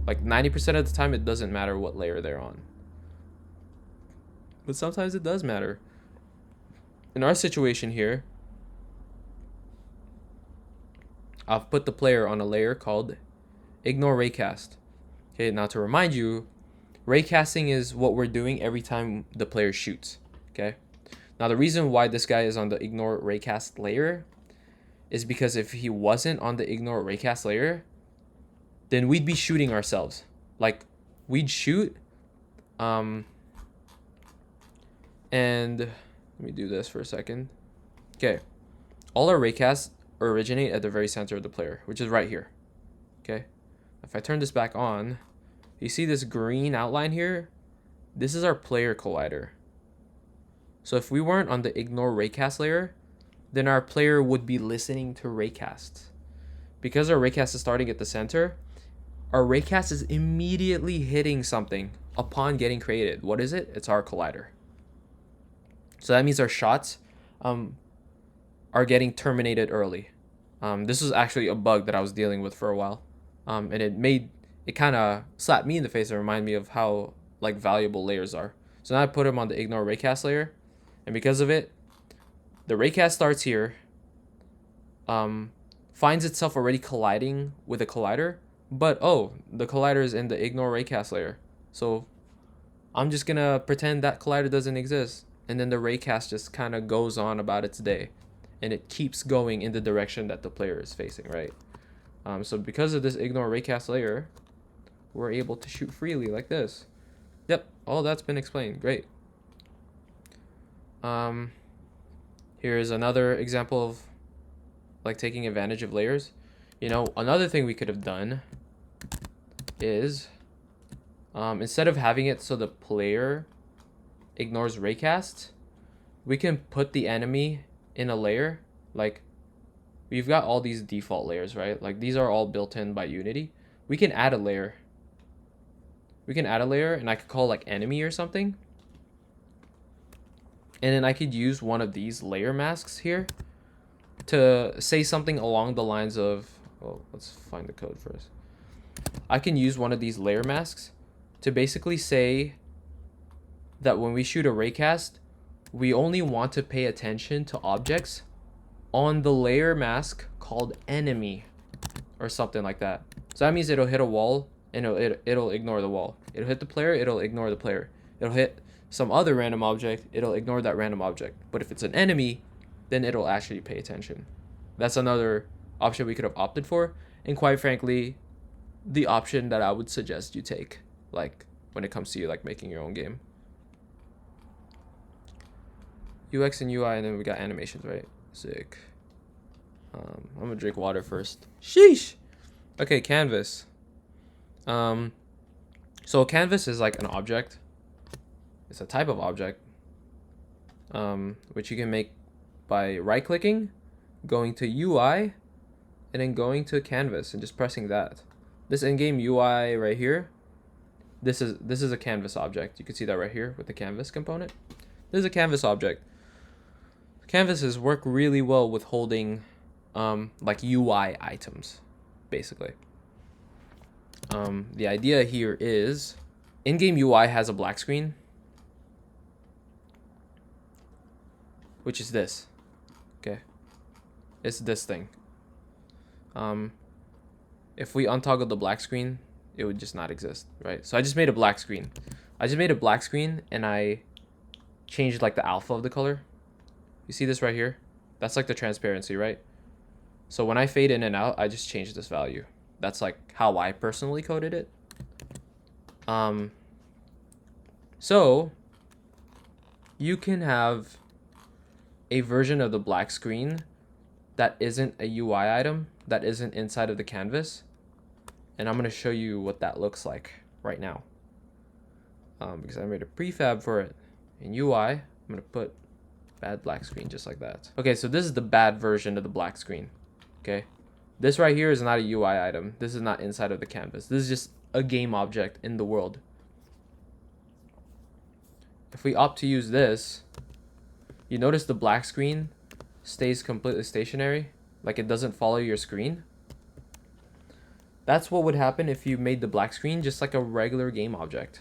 Like 90% of the time it doesn't matter what layer they're on. But sometimes it does matter. In our situation here, I've put the player on a layer called Ignore Raycast. Okay, now to remind you, raycasting is what we're doing every time the player shoots. Okay, now the reason why this guy is on the Ignore Raycast layer is because if he wasn't on the Ignore Raycast layer, then we'd be shooting ourselves. Like we'd shoot, and let me do this for a second. Okay, all our raycasts originate at the very center of the player, which is right here. Okay, if I turn this back on, you see this green outline here? This is our player collider. So if we weren't on the Ignore Raycast layer, then our player would be listening to raycasts. Because our raycast is starting at the center, our raycast is immediately hitting something upon getting created. What is it? It's our collider. So that means our shots are getting terminated early. This was actually a bug that I was dealing with for a while. And it kind of slapped me in the face and reminded me of how like valuable layers are. So now I put them on the Ignore Raycast layer, and because of it, the raycast starts here, finds itself already colliding with a collider, but oh, the collider is in the Ignore Raycast layer. So I'm just gonna pretend that collider doesn't exist, and then the raycast just kind of goes on about its day, and it keeps going in the direction that the player is facing, right? So because of this ignore raycast layer, we're able to shoot freely like this. Yep, all that's been explained. Great. Here's another example of like taking advantage of layers. You know, another thing we could have done is instead of having it so the player ignores raycast, we can put the enemy in a layer. Like, we've got all these default layers, right? Like, these are all built in by Unity. We can add a layer. We can add a layer, and I could call like enemy or something. And then I could use one of these layer masks here to say something along the lines of, well, let's find the code first. I can use one of these layer masks to basically say that when we shoot a raycast, we only want to pay attention to objects on the layer mask called enemy or something like that. So that means it'll hit a wall and it'll ignore the wall. It'll hit the player, it'll ignore the player. It'll hit some other random object, it'll ignore that random object. But if it's an enemy, then it'll actually pay attention. That's another option we could have opted for, and quite frankly, the option that I would suggest you take, like when it comes to you like making your own game. UX and UI, and then we got animations, right? Sick. I'm gonna drink water first. Sheesh. Okay, canvas. So a canvas is like an object. It's a type of object, which you can make by right-clicking, going to UI, and then going to canvas and just pressing that. This in-game UI right here, this is a canvas object. You can see that right here with the canvas component. This is a canvas object. Canvases work really well with holding like UI items, basically. The idea here is in-game UI has a black screen, which is this. Okay, it's this thing. If we untoggle the black screen, it would just not exist, right? So I just made a black screen. And I changed like the alpha of the color. You see this right here? That's like the transparency, right? So when I fade in and out, I just change this value. That's like how I personally coded it. So you can have a version of the black screen that isn't a UI item, that isn't inside of the canvas. And I'm gonna show you what that looks like right now. Because I made a prefab for it. In UI, I'm gonna put bad black screen just like that. Okay, so this is the bad version of the black screen. Okay, this right here is not a UI item. This is not inside of the canvas. This is just a game object in the world. If we opt to use this, you notice the black screen stays completely stationary, like it doesn't follow your screen. That's what would happen if you made the black screen just like a regular game object.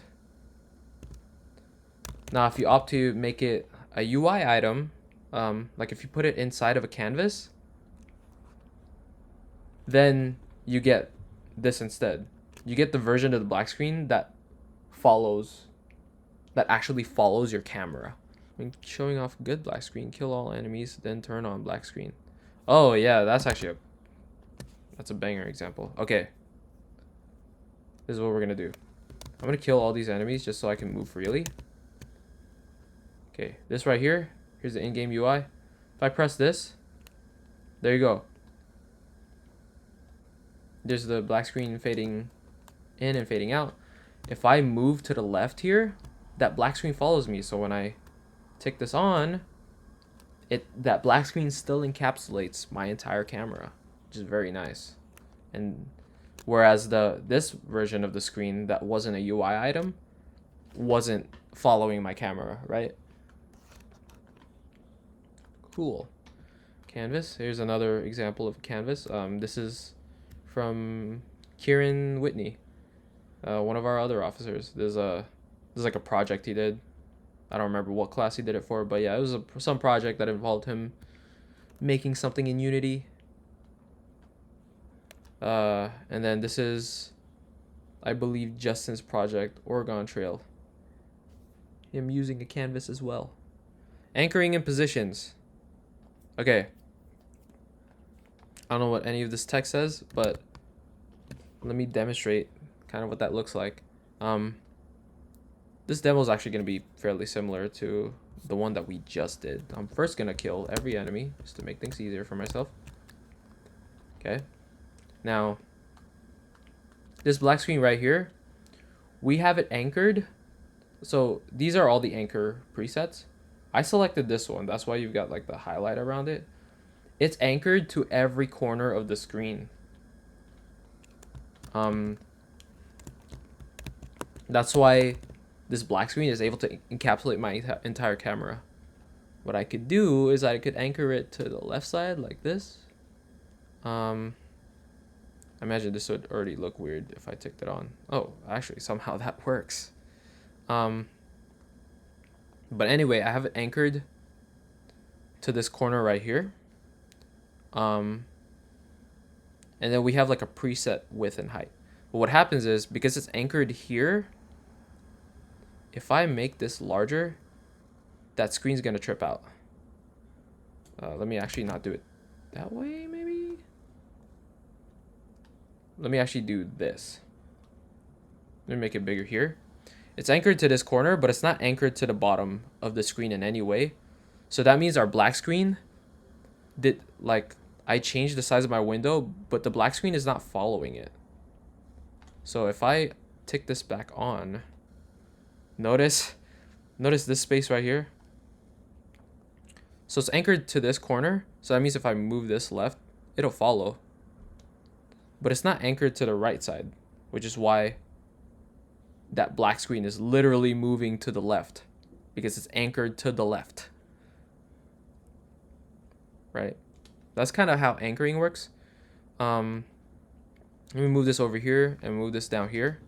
Now, if you opt to make it a UI item, like if you put it inside of a canvas, then you get this instead. You get the version of the black screen that actually follows your camera. I mean, showing off good black screen, kill all enemies, then turn on black screen. Oh yeah, that's actually that's a banger example. Okay, this is what we're gonna do. I'm gonna kill all these enemies just so I can move freely. Okay, this right here, here's the in-game UI. If I press this, there you go. There's the black screen fading in and fading out. If I move to the left here, that black screen follows me. So when I take this on, that black screen still encapsulates my entire camera, which is very nice. And whereas this version of the screen that wasn't a UI item wasn't following my camera, right? Cool. Canvas. Here's another example of a canvas. This is from Kieran Whitney, one of our other officers. There's like a project he did. I don't remember what class he did it for, but yeah, it was some project that involved him making something in Unity. And then this is I believe Justin's project, Oregon Trail. Him using a canvas as well. Anchoring in positions. Okay. I don't know what any of this text says, but let me demonstrate kind of what that looks like. This demo is actually going to be fairly similar to the one that we just did. I'm first going to kill every enemy just to make things easier for myself. Okay. Now, this black screen right here, we have it anchored. So these are all the anchor presets. I selected this one. That's why you've got like the highlight around it. It's anchored to every corner of the screen. That's why this black screen is able to encapsulate my entire camera. What I could do is I could anchor it to the left side like this. I imagine this would already look weird if I ticked it on. Oh, actually, somehow that works. But anyway, I have it anchored to this corner right here. And then we have like a preset width and height. But what happens is, because it's anchored here, if I make this larger, that screen's gonna trip out. Let me actually not do it that way, maybe? Let me actually do this. Let me make it bigger here. It's anchored to this corner, but it's not anchored to the bottom of the screen in any way. So that means our black screen did, like, I changed the size of my window, but the black screen is not following it. So if I tick this back on, notice this space right here. So it's anchored to this corner. So that means if I move this left, it'll follow. But it's not anchored to the right side, which is why that black screen is literally moving to the left, because it's anchored to the left. Right? That's kind of how anchoring works. Let me move this over here and move this down here.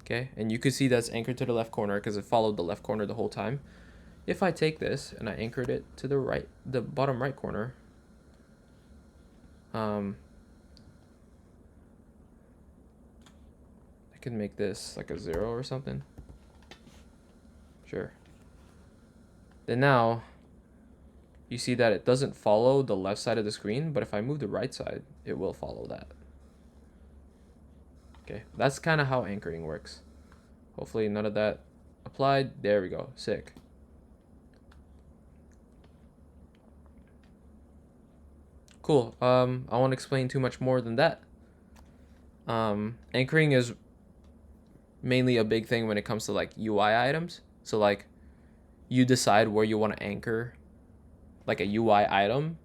Okay, and you can see that's anchored to the left corner because it followed the left corner the whole time. If I take this and I anchored it to the right, the bottom right corner, I can make this like a 0 or something. Sure. Then now, you see that it doesn't follow the left side of the screen, but if I move the right side, it will follow that. Okay, that's kind of how anchoring works. Hopefully none of that applied. There we go, sick. Cool, I won't explain too much more than that. Anchoring is mainly a big thing when it comes to like UI items. So like, you decide where you want to anchor like a UI item,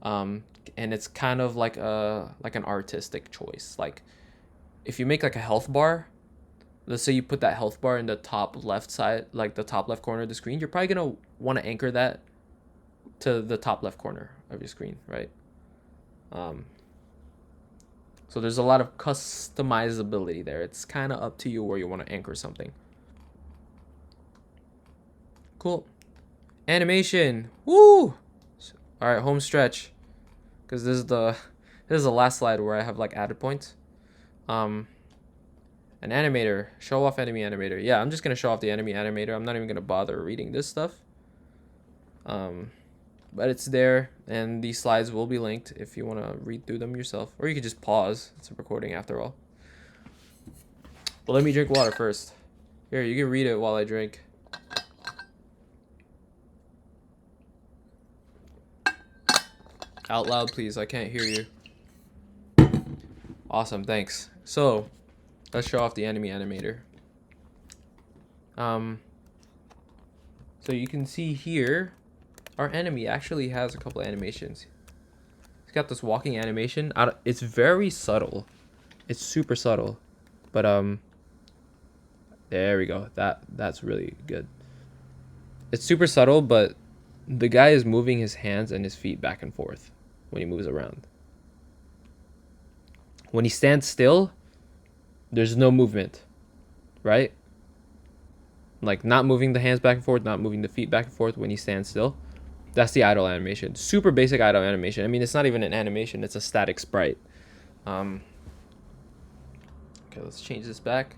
and it's kind of like an artistic choice. Like if you make like a health bar, let's say you put that health bar in the top left side, like the top left corner of the screen, you're probably gonna want to anchor that to the top left corner of your screen, right? So there's a lot of customizability there. It's kind of up to you where you want to anchor something. Cool. Animation. Woo! All right, home stretch, because this is the last slide where I have like added points. An animator. Show off enemy animator. Yeah, I'm just gonna show off the enemy animator. I'm not even gonna bother reading this stuff. But it's there, and these slides will be linked if you want to read through them yourself, or you could just pause. It's a recording after all. But let me drink water first. Here, you can read it while I drink. Out loud, please. I can't hear you. Awesome, thanks. So, let's show off the enemy animator. So you can see here, our enemy actually has a couple of animations. He's got this walking animation. It's very subtle. It's super subtle. But there we go. That's really good. It's super subtle, but the guy is moving his hands and his feet back and forth when he moves around. When he stands still, there's no movement, right? Like not moving the hands back and forth, not moving the feet back and forth when he stands still. That's the idle animation. Super basic idle animation. I mean, it's not even an animation, it's a static sprite. But Okay, let's change this back.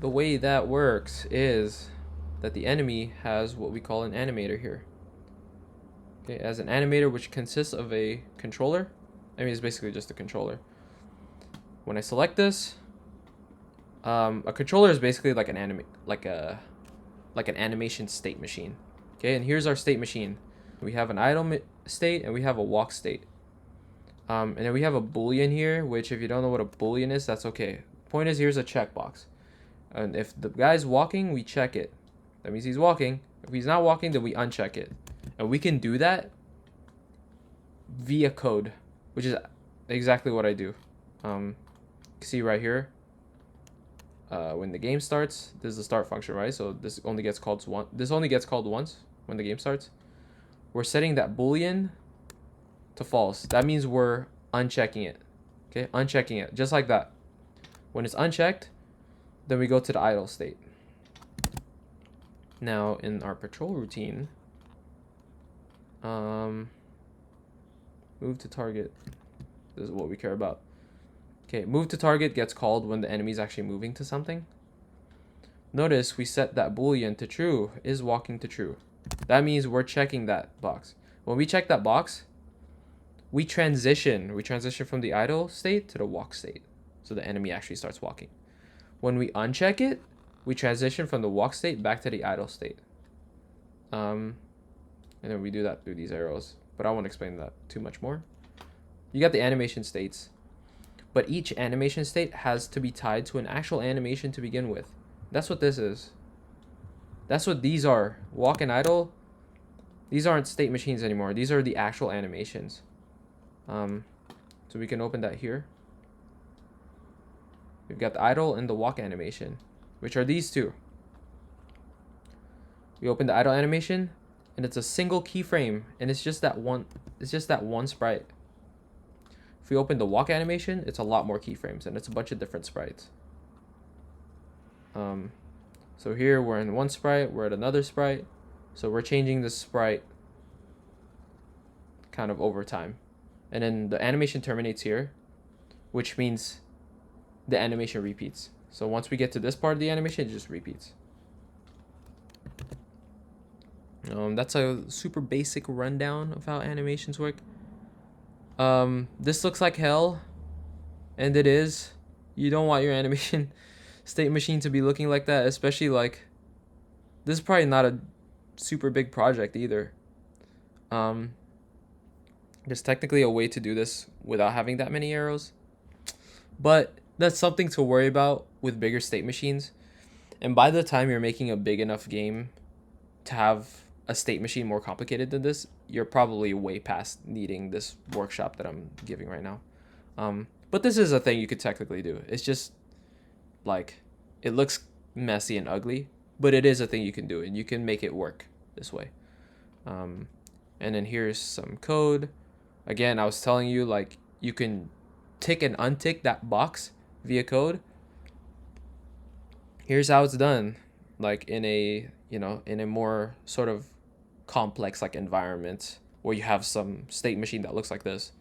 The way that works is that the enemy has what we call an animator here. Okay, as an animator, which consists of a controller. I mean, it's basically just a controller. When I select this, a controller is basically like an animation state machine. Okay, and here's our state machine. We have an idle state and we have a walk state. And then we have a boolean here, which if you don't know what a boolean is, that's okay. Point is, here's a checkbox. And if the guy's walking, we check it. That means he's walking. If he's not walking, then we uncheck it. And we can do that via code, which is exactly what I do. See right here, when the game starts, this is the start function, right? So this only gets called once. This only gets called once when the game starts. We're setting that boolean to false. That means we're unchecking it. Okay, unchecking it just like that. When it's unchecked, then we go to the idle state. Now in our patrol routine, move to target. This is what we care about. Okay, move to target gets called when the enemy is actually moving to something. Notice we set that boolean to true, is walking to true. That means we're checking that box. When we check that box, we transition from the idle state to the walk state. So the enemy actually starts walking. When we uncheck it, we transition from the walk state back to the idle state. And then we do that through these arrows, but I won't explain that too much more. You got the animation states, but each animation state has to be tied to an actual animation to begin with. That's what this is. That's what these are. Walk and idle, these aren't state machines anymore. These are the actual animations. So we can open that here. We've got the idle and the walk animation, which are these two. We open the idle animation, and it's a single keyframe, and it's just that one. It's just that one sprite. If we open the walk animation, it's a lot more keyframes, and it's a bunch of different sprites. So here we're in one sprite, we're at another sprite, so we're changing the sprite kind of over time, and then the animation terminates here, which means the animation repeats. So once we get to this part of the animation, it just repeats. That's a super basic rundown of how animations work. This looks like hell, and it is. You don't want your animation state machine to be looking like that, especially like this is probably not a super big project either. There's technically a way to do this without having that many arrows, but that's something to worry about with bigger state machines. And by the time you're making a big enough game to have a state machine more complicated than this, you're probably way past needing this workshop that I'm giving right now. But this is a thing you could technically do. It's just like, it looks messy and ugly, but it is a thing you can do, and you can make it work this way. And then here's some code. Again, I was telling you, like, you can tick and untick that box via code. Here's how it's done, like in a, in a more sort of complex like environment where you have some state machine that looks like this.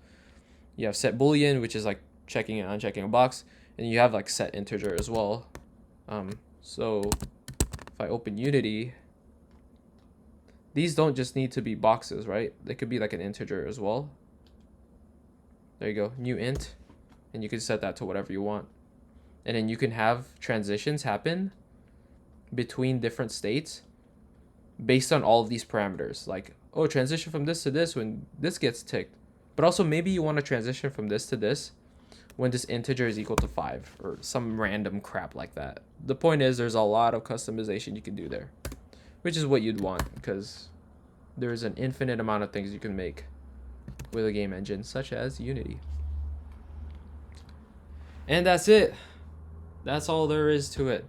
You have set boolean, which is like checking and unchecking a box, and you have like set integer as well. So if I open Unity, these don't just need to be boxes, right? They could be like an integer as well. There you go, new int, and you can set that to whatever you want. And then you can have transitions happen between different states based on all of these parameters. Like, oh, transition from this to this when this gets ticked. But also maybe you want to transition from this to this when this integer is equal to 5 or some random crap like that. The point is there's a lot of customization you can do there, which is what you'd want because there's an infinite amount of things you can make with a game engine such as Unity. And that's it. That's all there is to it.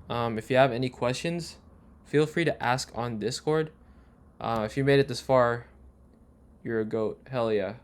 If you have any questions, feel free to ask on Discord. If you made it this far, you're a goat. Hell yeah.